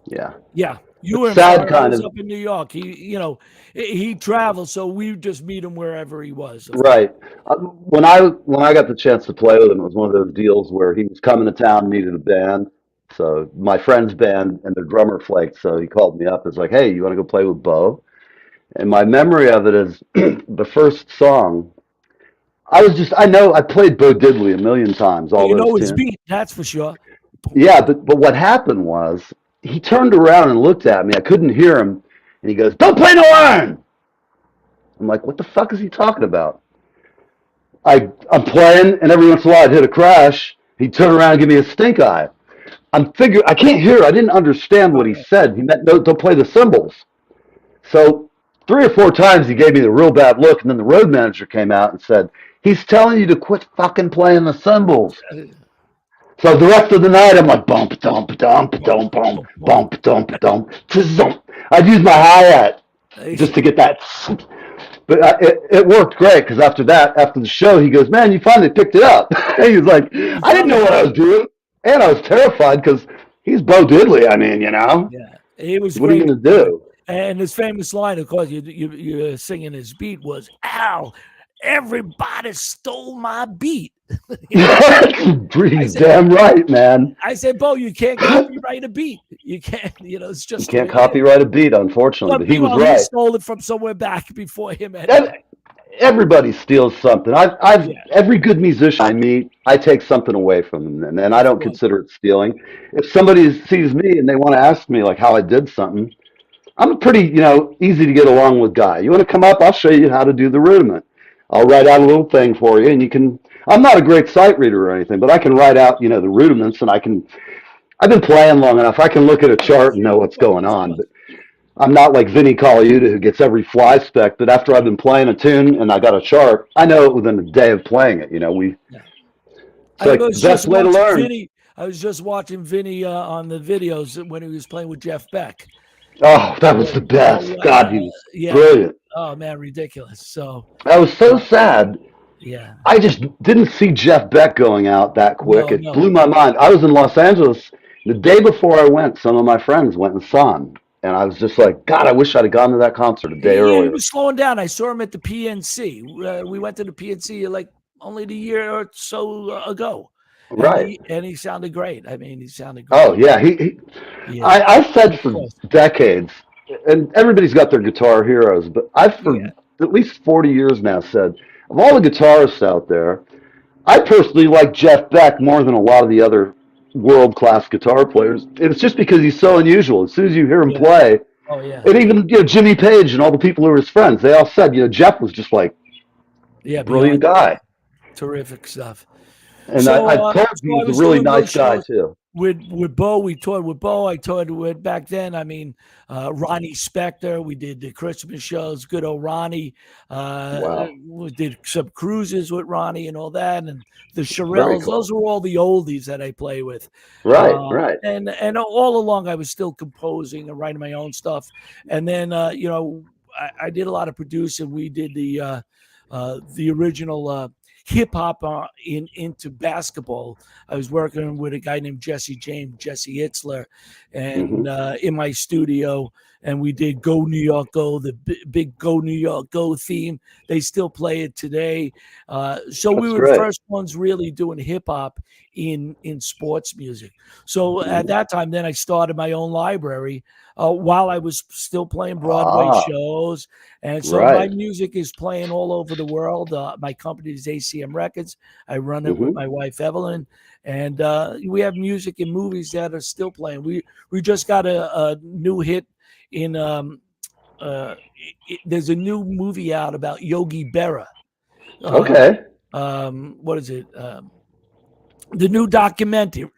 Yeah. You were in sad Florida, kind I was of up in New York. He traveled, so we just meet him wherever he was. Right. When I got the chance to play with him, it was one of those deals where he was coming to town, needed a band. So my friend's band and their drummer flaked, so he called me up. It's like, "Hey, you want to go play with Bo?" And my memory of it is the first song. I know I played Bo Diddley a million times. All those his tunes. beat, that's for sure. Yeah, but what happened was he turned around and looked at me. I couldn't hear him, and he goes, "Don't play no iron." I'm like, "What the fuck is he talking about?" I'm playing, and every once in a while I'd hit a crash. He'd turn around and give me a stink eye. I can't hear. I didn't understand what he said. He meant don't play the cymbals. So 3 or 4 times he gave me the real bad look, and then the road manager came out and said, "He's telling you to quit fucking playing the cymbals." So the rest of the night I'm like bump dump dump dump bump bump dump dump tzump. I'd use my hi-hat just to get that. But it worked great because after the show, he goes, "Man, you finally picked it up." He was like, "I didn't know what I was doing." And I was terrified because he's Bo Diddley. I mean, Yeah, he was. What are you going to do? And his famous line, of course, you're singing his beat was, "Ow, everybody stole my beat." He's damn right, man. I said, "Bo, you can't copyright a beat. You can't. It's just you can't copyright a beat, unfortunately." But he was right. He stole it from somewhere back before him. Everybody steals something. Every good musician I meet, I take something away from them, and I don't consider it stealing. If somebody sees me and they want to ask me like how I did something, I'm a pretty easy to get along with guy. You want to come up? I'll show you how to do the rudiment. I'll write out a little thing for you, and you can. I'm not a great sight reader or anything, but I can write out the rudiments, and I've been playing long enough. I can look at a chart and know what's going on, but I'm not like Vinnie Colaiuta who gets every fly speck, but after I've been playing a tune and I got a chart, I know it within a day of playing it. It's like the best way to learn. I was just watching Vinnie on the videos when he was playing with Jeff Beck. Oh, that was the best. God, he was brilliant. Oh man, ridiculous. So I was so sad. Yeah. I just didn't see Jeff Beck going out that quick. It blew my mind. I was in Los Angeles the day before I went. Some of my friends went and saw him, and I was just like, God, I wish I'd have gone to that concert a day earlier. He was slowing down. I saw him at the PNC. We went to the PNC like only the year or so ago. Right. And he sounded great. I mean, he sounded great. Oh, yeah. I said for decades, and everybody's got their guitar heroes, but I've for at least 40 years now said, of all the guitarists out there, I personally like Jeff Beck more than a lot of the other world-class guitar players. It's just because he's so unusual. As soon as you hear him play, and even Jimmy Page and all the people who were his friends, they all said, Jeff was just like brilliant guy. Terrific stuff. And I told him he was a really nice guy too. With Bo, we toured with Bo. I toured with back then. I mean, Ronnie Spector. We did the Christmas shows. Good old Ronnie. We did some cruises with Ronnie and all that, and the Shirelles. Cool. Those were all the oldies that I play with. Right. And all along, I was still composing and writing my own stuff. And then I did a lot of producing. We did the original. Hip hop into basketball. I was working with a guy named Jesse Itzler, and in my studio, and we did "Go New York Go," the big "Go New York Go" theme. They still play it today. So we were the first ones really doing hip hop in sports music. So at that time, then I started my own library while I was still playing Broadway shows. And so my music is playing all over the world. My company is ACM Records. I run it with my wife, Evelyn. And we have music and movies that are still playing. We just got a new hit in there's a new movie out about Yogi Berra. What is it? The new documentary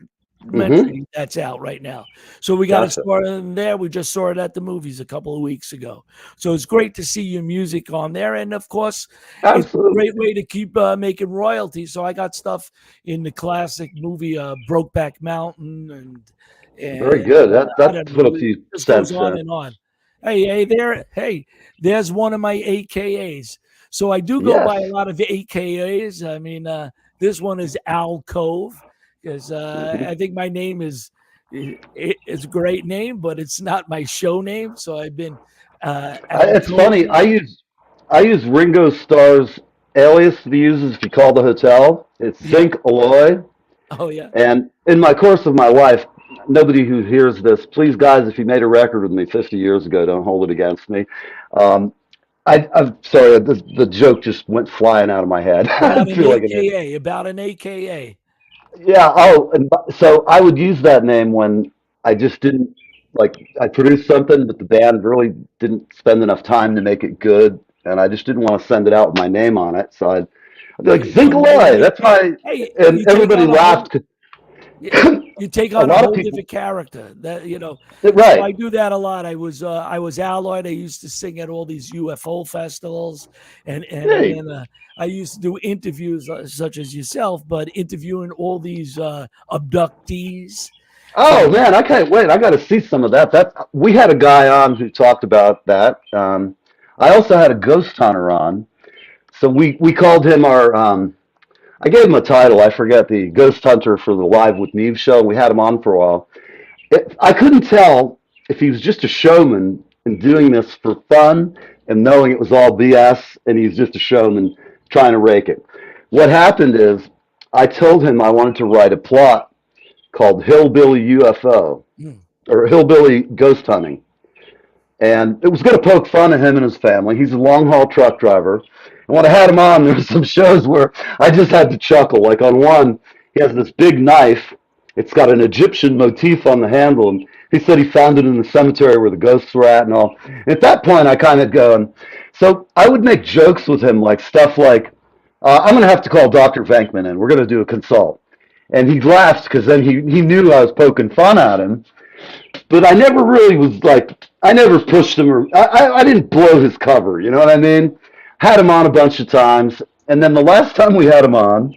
that's out right now. So we got to start in there. We just saw it at the movies a couple of weeks ago. So it's great to see your music on there. And of course, it's a great way to keep making royalties. So I got stuff in the classic movie Brokeback Mountain and very good. That's what a few cents on and on. Hey, there's one of my AKAs. So I do go by a lot of AKAs. I mean, this one is Al Cove because I think my name is a great name, but it's not my show name. So I've been. It's funny. I use Ringo Starr's alias that he uses if you call the hotel. It's Zinc Alloy. Oh yeah. And in my course of my life, nobody who hears this, please guys, if you made a record with me 50 years ago, don't hold it against me. I'm sorry, the joke just went flying out of my head. About an AKA. Yeah. Oh, and so I would use that name when I just didn't I produced something, but the band really didn't spend enough time to make it good, and I just didn't want to send it out with my name on it. So I'd be like Zinc Alloy. That's my, and everybody laughed. You take on a whole different character. That right. So I do that a lot. I was Alloyd. I used to sing at all these UFO festivals, and I used to do interviews such as yourself, but interviewing all these abductees. Oh man, I can't wait. I got to see some of that. We had a guy on who talked about that. I also had a ghost hunter on, so we called him our. I gave him a title. I forget, the ghost hunter for the Live with Neve show. We had him on for a while. I couldn't tell if he was just a showman and doing this for fun and knowing it was all BS, and he's just a showman trying to rake it. What happened is I told him I wanted to write a plot called Hillbilly UFO or Hillbilly Ghost Hunting. And it was going to poke fun at him and his family. He's a long-haul truck driver. And when I had him on, there were some shows where I just had to chuckle. Like on one, he has this big knife. It's got an Egyptian motif on the handle. And he said he found it in the cemetery where the ghosts were at and all. And at that point, I kind of going. So I would make jokes with him, like stuff like, I'm going to have to call Dr. Venkman in. We're going to do a consult. And he laughed because then he knew I was poking fun at him. But I never really was I never pushed him, or I didn't blow his cover, you know what I mean? Had him on a bunch of times, and then the last time we had him on,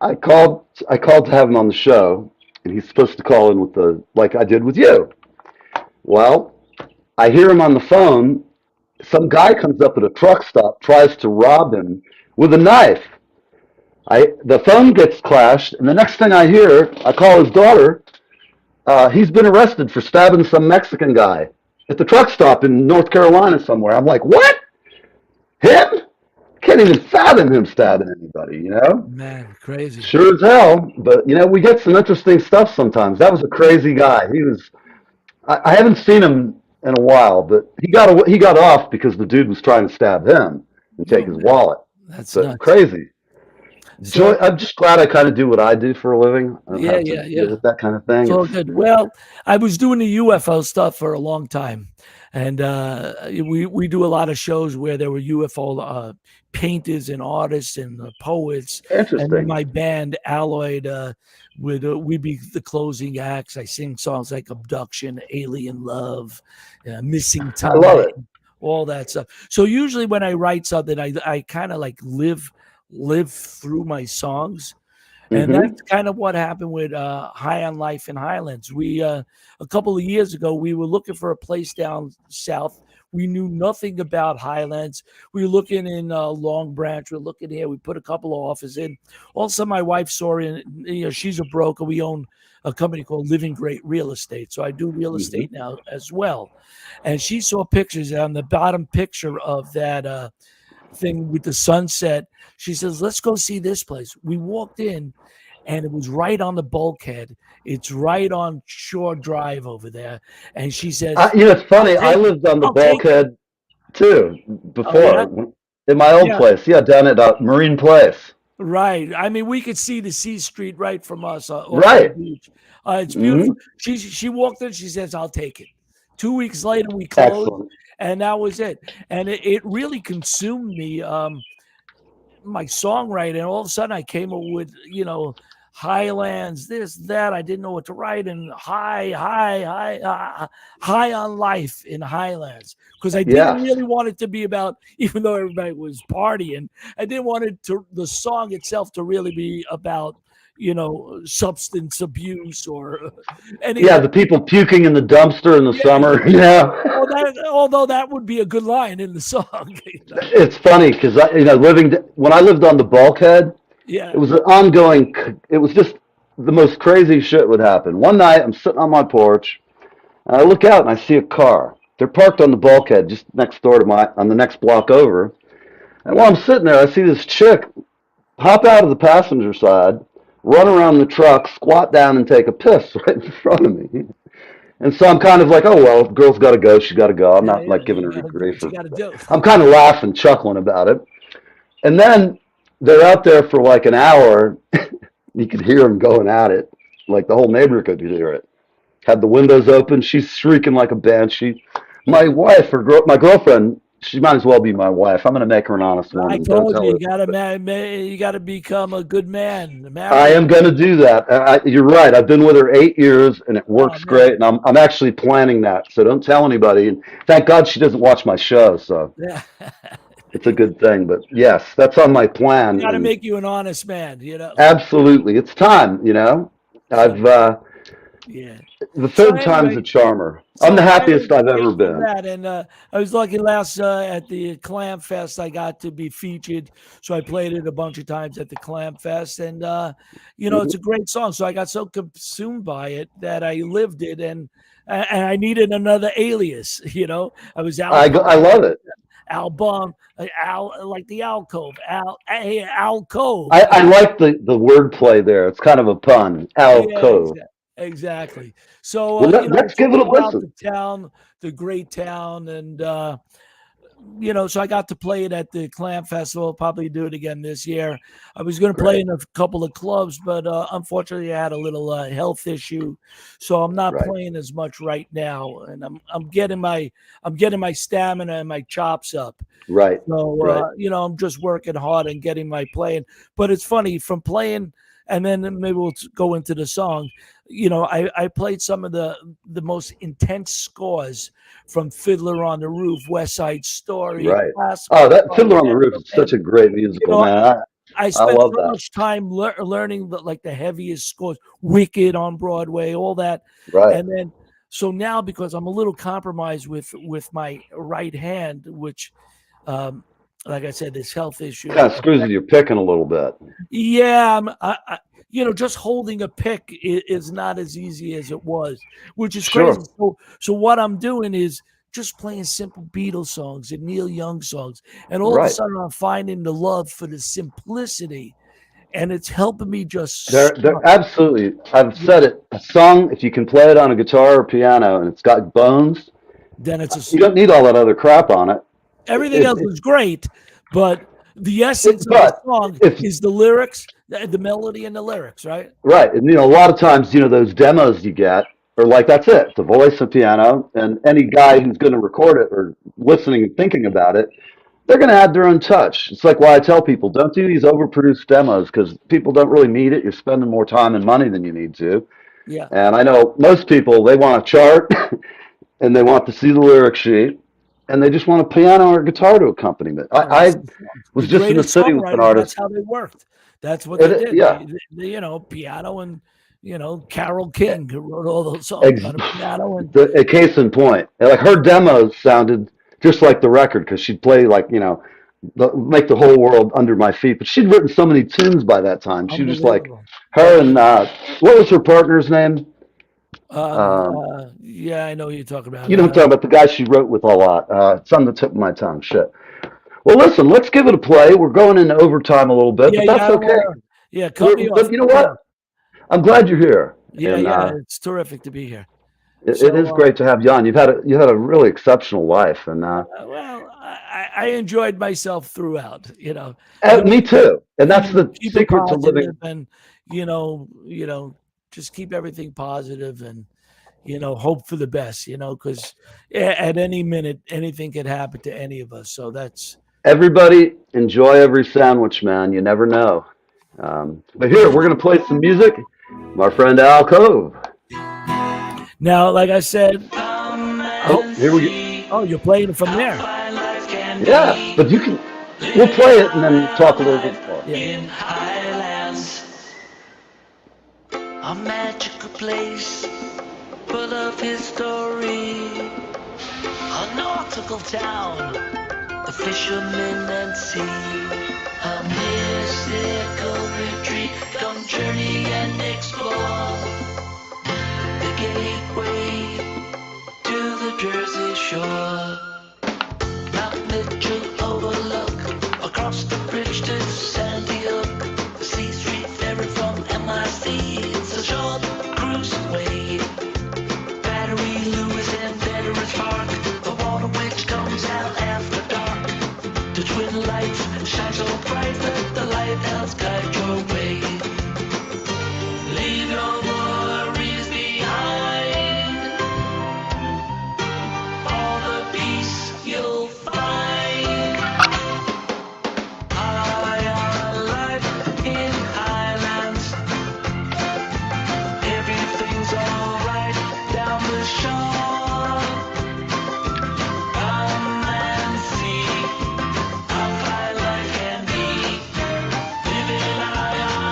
I called to have him on the show, and he's supposed to call in with like I did with you. Well, I hear him on the phone. Some guy comes up at a truck stop, tries to rob him with a knife. The phone gets clashed, and the next thing I hear, I call his daughter. He's been arrested for stabbing some Mexican guy at the truck stop in North Carolina somewhere. I'm like, what? Him? Can't even fathom him stabbing anybody, you know? Man, crazy. Sure as hell. But, you know, we get some interesting stuff sometimes. That was a crazy guy. I haven't seen him in a while, but he got off because the dude was trying to stab him and take his wallet. That's but nuts. crazy. So, I'm just glad I kind of do what I do for a living. I don't yeah, have to deal with that kind of thing. It's all good. Well, I was doing the UFO stuff for a long time, and we do a lot of shows where there were UFO painters and artists and poets. Interesting. And then my band Alloyed we'd be the closing acts. I sing songs like Abduction, Alien Love, Missing Time. I love it. All that stuff. So usually when I write something, I kind of like live through my songs. And that's kind of what happened with High on Life in Highlands. We a couple of years ago, we were looking for a place down south. We knew nothing about Highlands. We were looking in Long Branch. We're looking here. We put a couple of offers in. Also, my wife saw it. You know, she's a broker. We own a company called Living Great Real Estate. So I do real estate now as well. And she saw pictures on the bottom picture of that thing with the sunset. She says, let's go see this place. We walked in and it was right on the bulkhead. It's right on Shore Drive over there. And she says, you know, it's funny. I lived on the bulkhead too before in my old place. Yeah, down at Marine Place. Right. I mean, we could see the C Street right from us. Right. The beach. It's beautiful. She walked in. She says, I'll take it. 2 weeks later, we closed. Excellent. And that was it. And it really consumed me, my songwriting. And all of a sudden I came up with, you know, Highlands, this, that. I didn't know what to write. And high on life in Highlands. Because I didn't really want it to be about, even though everybody was partying, I didn't want it the song itself to really be about, you know, substance abuse or anything. Yeah, the people puking in the dumpster in the summer. Yeah. Although that would be a good line in the song. It's funny because when I lived on the bulkhead, it was an ongoing. It was just the most crazy shit would happen. One night, I'm sitting on my porch, and I look out and I see a car. They're parked on the bulkhead just next door to on the next block over. And while I'm sitting there, I see this chick hop out of the passenger side, run around the truck, squat down, and take a piss right in front of me. And so I'm kind of like, oh, well, the girl's got to go. She's got to go. I'm not like giving her any grief. I'm kind of laughing, chuckling about it. And then they're out there for like an hour. You could hear them going at it. Like the whole neighborhood could hear it. Had the windows open. She's shrieking like a banshee. My wife, my girlfriend, she might as well be my wife. I'm going to make her an honest woman. I told you, you got to become a good man. I am going to do that. You're right. I've been with her 8 years, and it works great. And I'm actually planning that, so don't tell anybody. And thank God she doesn't watch my show, so it's a good thing. But yes, that's on my plan. Got to make you an honest man, you know. Absolutely, it's time. You know, the third time's a charmer. I'm the happiest I've ever been. And I was lucky last at the Clam Fest. I got to be featured, so I played it a bunch of times at the Clam Fest. And you know, it's a great song. So I got so consumed by it that I lived it, and I needed another alias. You know, I was out. I love it. Album, like the alcove, alcove. I like the wordplay there. It's kind of a pun. Alcove. Yeah, exactly. So let's give it a listen. The town, the great town, and you know, so I got to play it at the Clam Festival. Probably do it again this year. I was going to play in a couple of clubs, but unfortunately, I had a little health issue, so I'm not playing as much right now. And I'm getting my stamina and my chops up. Right. So you know, I'm just working hard and getting my playing. But it's funny from playing. And then maybe we'll go into the song. You know, I played some of the most intense scores from Fiddler on the Roof, West Side Story. Right. Oh, that Fiddler on the Roof is such a great musical, man. I spent so much time learning the heaviest scores, Wicked on Broadway, all that. Right. And then So now, because I'm a little compromised with my right hand, which, like I said, this health issue kind of screws with your picking a little bit. Yeah, just holding a pick is not as easy as it was, which is crazy. So what I'm doing is just playing simple Beatles songs and Neil Young songs, and all of a sudden I'm finding the love for the simplicity, and it's helping me just. They're absolutely. I've said it. A song, if you can play it on a guitar or piano, and it's got bones, then it's you don't need all that other crap on it. Everything else is great, but the essence of the song is the lyrics, the melody, and the lyrics, right? Right, and a lot of times, those demos you get are like that's it, the voice and piano, and any guy who's going to record it or listening and thinking about it, they're going to add their own touch. It's like why I tell people don't do these overproduced demos because people don't really need it. You're spending more time and money than you need to. Yeah. And I know most people, they want a chart and they want to see the lyric sheet and they just want a piano or a guitar to accompany it. I was just in the city with an artist. That's how they worked. That's what they did. Yeah. They, piano and, Carole King who wrote all those songs on a piano. And a case in point. Like her demos sounded just like the record because she'd play like, make the whole world under my feet. But she'd written so many tunes by that time. She was just like her and what was her partner's name? Yeah, I know who you're talking about. You know what I'm talking about, the guy she wrote with a lot. It's on the tip of my tongue. Shit. Well, listen, let's give it a play. We're going into overtime a little bit, but that's okay. Yeah, cut me off. But you know what? I'm glad you're here. Yeah, it's terrific to be here. It is great to have you on. You've had a really exceptional life, and well, I enjoyed myself throughout. Me too. And that's the secret to living. And just keep everything positive and hope for the best. Because at any minute anything could happen to any of us. So that's everybody. Enjoy every sandwich, man. You never know. But here we're gonna play some music. My friend Al Cove. Now, like I said, here we go. Oh, you're playing it from there. Yeah, but we'll play it and then talk a little bit more. In Highlands, a magical place full of history, a nautical town, the fishermen and sea, a mystical retreat. Come journey and explore the gateway to the Jersey Shore. Mount Mitchell overlook, across the bridge to Sandy Hook, the C Street ferry from MIC. It's a short cruise away. Battery Lewis and Veterans Park, the water which comes out after dark. The twin lights shine so bright that the lighthouse guide your way. Leave your worries behind, all the peace you'll find. High on life in Highlands, everything's alright down the shore. Come and see how high life can be, living high on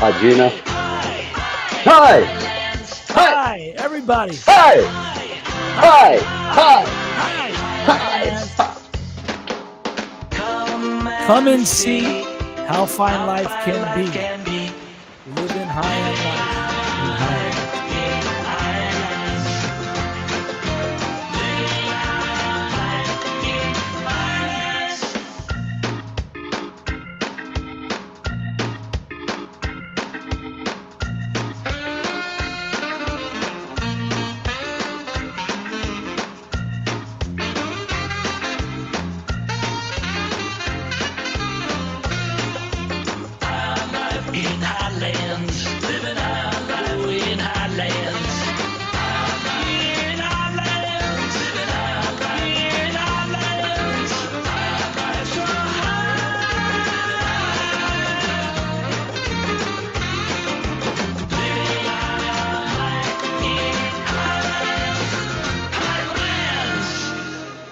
Hi, Gina. Hi. Hi, everybody. Hi. Hi. Hi. Hi. Come and see how fine life can be. Living high in life.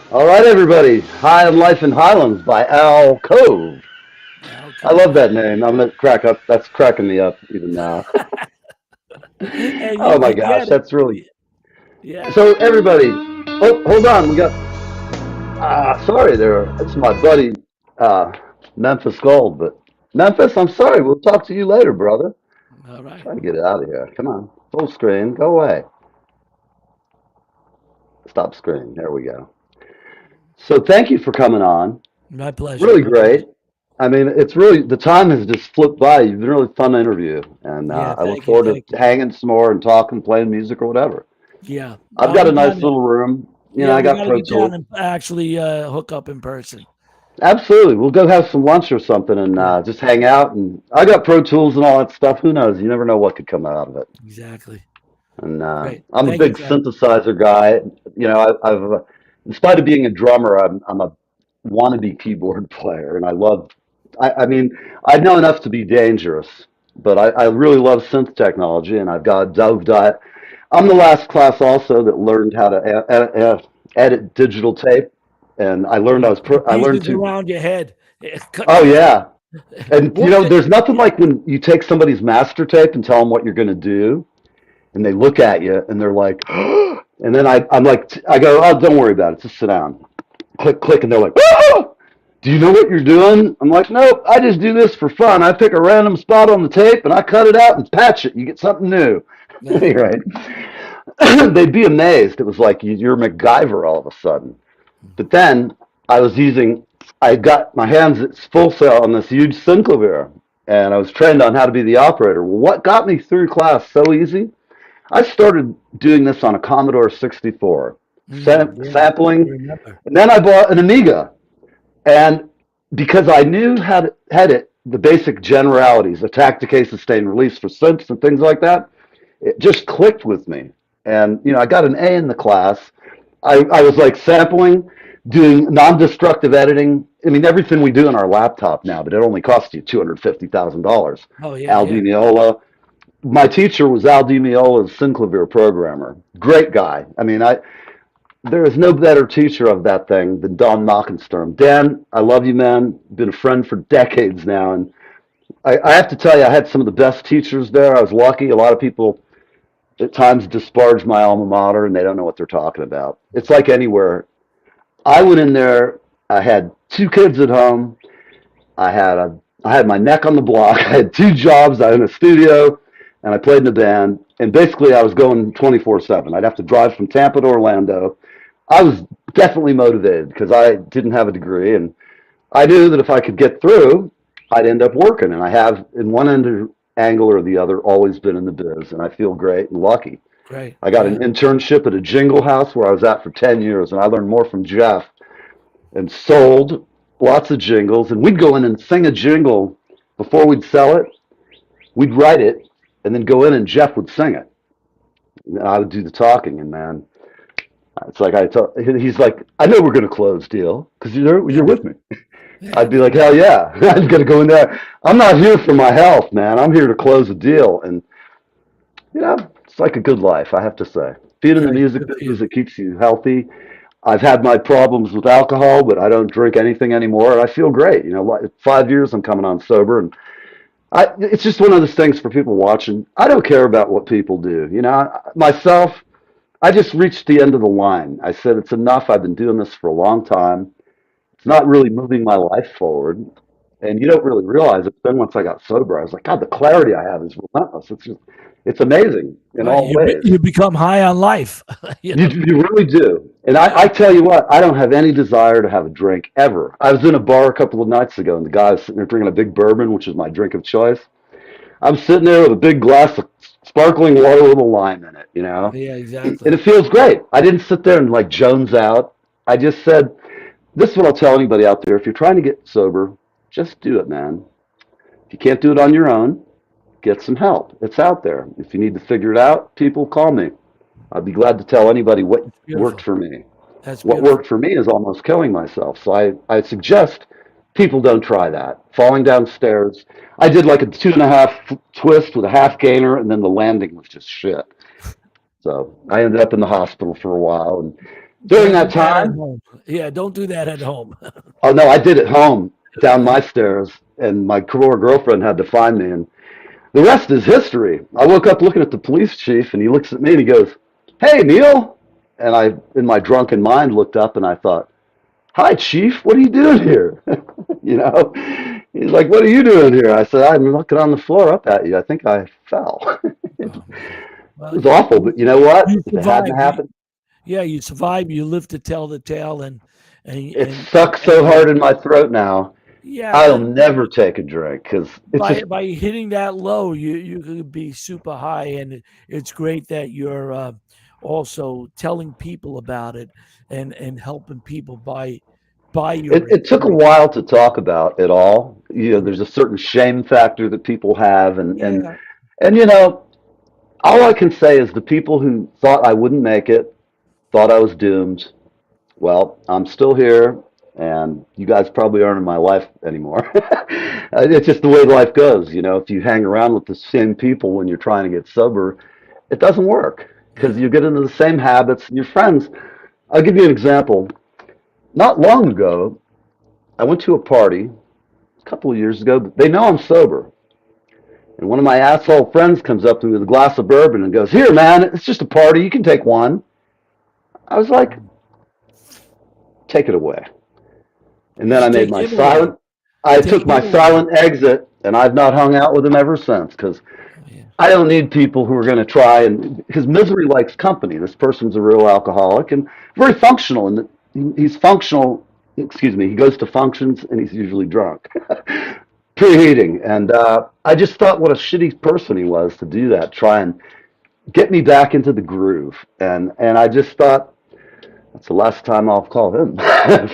All right, everybody. High on Life in Highlands by Al Cove. I love that name. I'm gonna crack up. That's cracking me up even now. Oh my gosh, that's really. Yeah. So everybody, oh, hold on. We got. Sorry, there. It's my buddy, Memphis Gold. But Memphis, I'm sorry. We'll talk to you later, brother. All right. Try to get it out of here. Come on, full screen. Go away. Stop screen. There we go. So thank you for coming on. My pleasure. Really great. I mean, it's really, the time has just flipped by. You've been really fun to interview. And I look forward to hanging some more and talking, playing music or whatever. Yeah. I've got a nice little room. You know, I got Pro Tools. Down and actually hook up in person. Absolutely. We'll go have some lunch or something and just hang out. And I got Pro Tools and all that stuff. Who knows? You never know what could come out of it. Exactly. And I'm a big synthesizer guy. You know, I've in spite of being a drummer, I'm a wannabe keyboard player, and I love. I mean, I know enough to be dangerous, but I really love synth technology, and I've got dove dive. I'm the last class also that learned how to edit digital tape, and I learned I learned to around your head. Oh yeah, and you know, there's nothing like when you take somebody's master tape and tell them what you're going to do, and they look at you and they're like, and then I'm like, I go, oh, don't worry about it, just sit down, click, click, and they're like, oh! Do you know what you're doing? I'm like, nope, I just do this for fun. I pick a random spot on the tape and I cut it out and patch it. You get something new. Right? They'd be amazed. It was like you're MacGyver all of a sudden. But then I got my hands at full sail on this huge synclavier, and I was trained on how to be the operator. Well, what got me through class so easy? I started doing this on a Commodore 64, sampling, and then I bought an Amiga. And because I knew how to edit the basic generalities, attack, decay, sustain, release for synths and things like that, it just clicked with me. And, you know, I got an A in the class. I was like sampling, doing non-destructive editing. I mean, everything we do on our laptop now, but it only costs you $250,000. Oh, yeah. Al Di Meola. My teacher was Al Di Meola's synclavier programmer. Great guy. I mean, there is no better teacher of that thing than Don Knockensturm. Dan, I love you, man. Been a friend for decades now. And I have to tell you, I had some of the best teachers there. I was lucky. A lot of people at times disparage my alma mater, and they don't know what they're talking about. It's like anywhere. I went in there. I had 2 kids at home. I had my neck on the block. I had 2 jobs. I had a studio, and I played in a band. And basically, I was going 24/7. I'd have to drive from Tampa to Orlando. I was definitely motivated because I didn't have a degree, and I knew that if I could get through, I'd end up working. And I have, in one angle or the other, always been in the biz, and I feel great and lucky. Great. I got an internship at a jingle house where I was at for 10 years, and I learned more from Jeff and sold lots of jingles. And we'd go in and sing a jingle before we'd sell it. We'd write it, and then go in and Jeff would sing it. And I would do the talking, and man, it's like he's like, I know we're going to close deal because you're with me. I'd be like, hell yeah, I'm going to go in there. I'm not here for my health, man. I'm here to close a deal. And, you know, it's like a good life, I have to say. Being in the music business, it keeps you healthy. I've had my problems with alcohol, but I don't drink anything anymore. And I feel great. You know, 5 years I'm coming on sober. And It's just one of those things for people watching. I don't care about what people do. Myself, I just reached the end of the line. I said, it's enough. I've been doing this for a long time. It's not really moving my life forward. And you don't really realize it. But then once I got sober, I was like, God, the clarity I have is relentless. It's amazing in all ways. You become high on life. You really do. And I tell you what, I don't have any desire to have a drink ever. I was in a bar a couple of nights ago, and the guy was sitting there drinking a big bourbon, which is my drink of choice. I'm sitting there with a big glass of sparkling water with a lime in it, Yeah, exactly. And it feels great. I didn't sit there and like Jones out. I just said, this is what I'll tell anybody out there. If you're trying to get sober, just do it, man. If you can't do it on your own, get some help. It's out there. If you need to figure it out, people call me. I'd be glad to tell anybody what worked for me. What worked for me is almost killing myself. So I suggest people don't try that. Falling downstairs. I did like a 2.5 twist with a half gainer, and then the landing was just shit. So I ended up in the hospital for a while. And during that time, don't do that at home. Oh no, I did it home down my stairs, and my girlfriend had to find me, and the rest is history. I woke up looking at the police chief, and he looks at me and he goes, "Hey, Neil," and I, in my drunken mind, looked up and I thought, "Hi, chief, what are you doing here?" He's like, "What are you doing here?" I said, "I'm looking on the floor up at you. I think I fell." It was awful, but you know what? If it hadn't happened, you survive. You live to tell the tale, and it sucks so hard in my throat now. Yeah, I'll never take a drink because by hitting that low, you could be super high, and it's great that you're also telling people about it and helping people buy your. It took a while to talk about it all. There's a certain shame factor that people have, and all I can say is the people who thought I wouldn't make it, thought I was doomed. Well, I'm still here, and you guys probably aren't in my life anymore. It's just the way life goes. If you hang around with the same people when you're trying to get sober, it doesn't work because you get into the same habits. Your friends, I'll give you an example. Not long ago, I went to a party a couple of years ago. They know I'm sober. And one of my asshole friends comes up to me with a glass of bourbon and goes, "Here, man, it's just a party. You can take one." I was like, "Take it away." And then I made my took my silent exit, and I've not hung out with him ever since because I don't need people who are going to try, because misery likes company. This person's a real alcoholic and very functional, and he's functional. Excuse me. He goes to functions, and he's usually drunk, preheating. And I just thought what a shitty person he was to do that, try and get me back into the groove. And I just thought, that's the last time I'll call him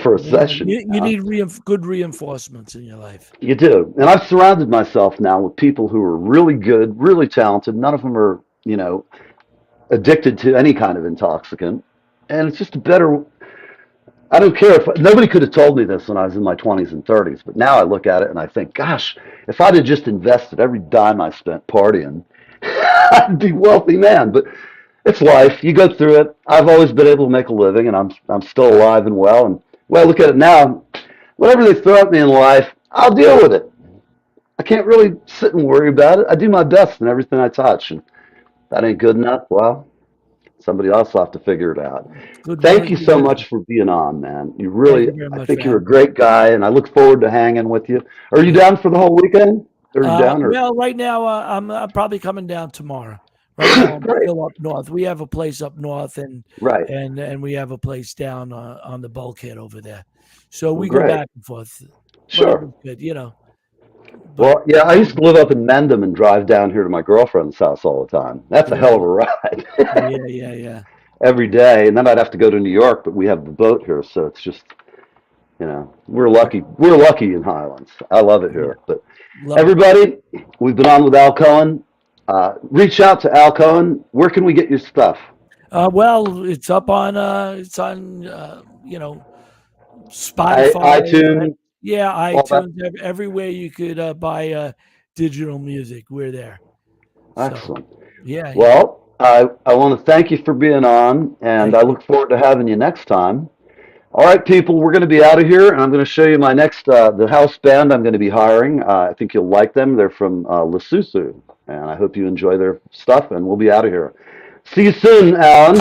for a session. You need good reinforcements in your life. You do. And I've surrounded myself now with people who are really good, really talented. None of them are, addicted to any kind of intoxicant. And it's just I don't care nobody could have told me this when I was in my 20s and 30s. But now I look at it and I think, gosh, if I'd have just invested every dime I spent partying, I'd be a wealthy man. But it's life. You go through it. I've always been able to make a living, and I'm still alive and well. And I look at it now, whatever they throw at me in life, I'll deal with it. I can't really sit and worry about it. I do my best in everything I touch, and if that ain't good enough, well, somebody else will have to figure it out. Thank you so much for being on, man. You really, I think you're a great guy, and I look forward to hanging with you. Are you down for the whole weekend? Well, right now I'm probably coming down tomorrow. Right now, I'm still up north. We have a place up north, and we have a place down on the bulkhead over there. So we go back and forth. Sure, good, Well, yeah, I used to live up in Mendham and drive down here to my girlfriend's house all the time. That's a hell of a ride. yeah. Every day, and then I'd have to go to New York, but we have the boat here, so it's just, we're lucky. We're lucky in Highlands. I love it here. But everybody, we've been on with Al Cohen. Reach out to Al Cohen. Where can we get your stuff? Well, it's up on Spotify, iTunes. iTunes. Everywhere you could buy digital music, we're there. Excellent. So, Well, I want to thank you for being on, and I look forward to having you next time. All right, people, we're going to be out of here, and I'm going to show you my next, the house band I'm going to be hiring. I think you'll like them. They're from Lesotho, and I hope you enjoy their stuff, and we'll be out of here. See you soon, Alan.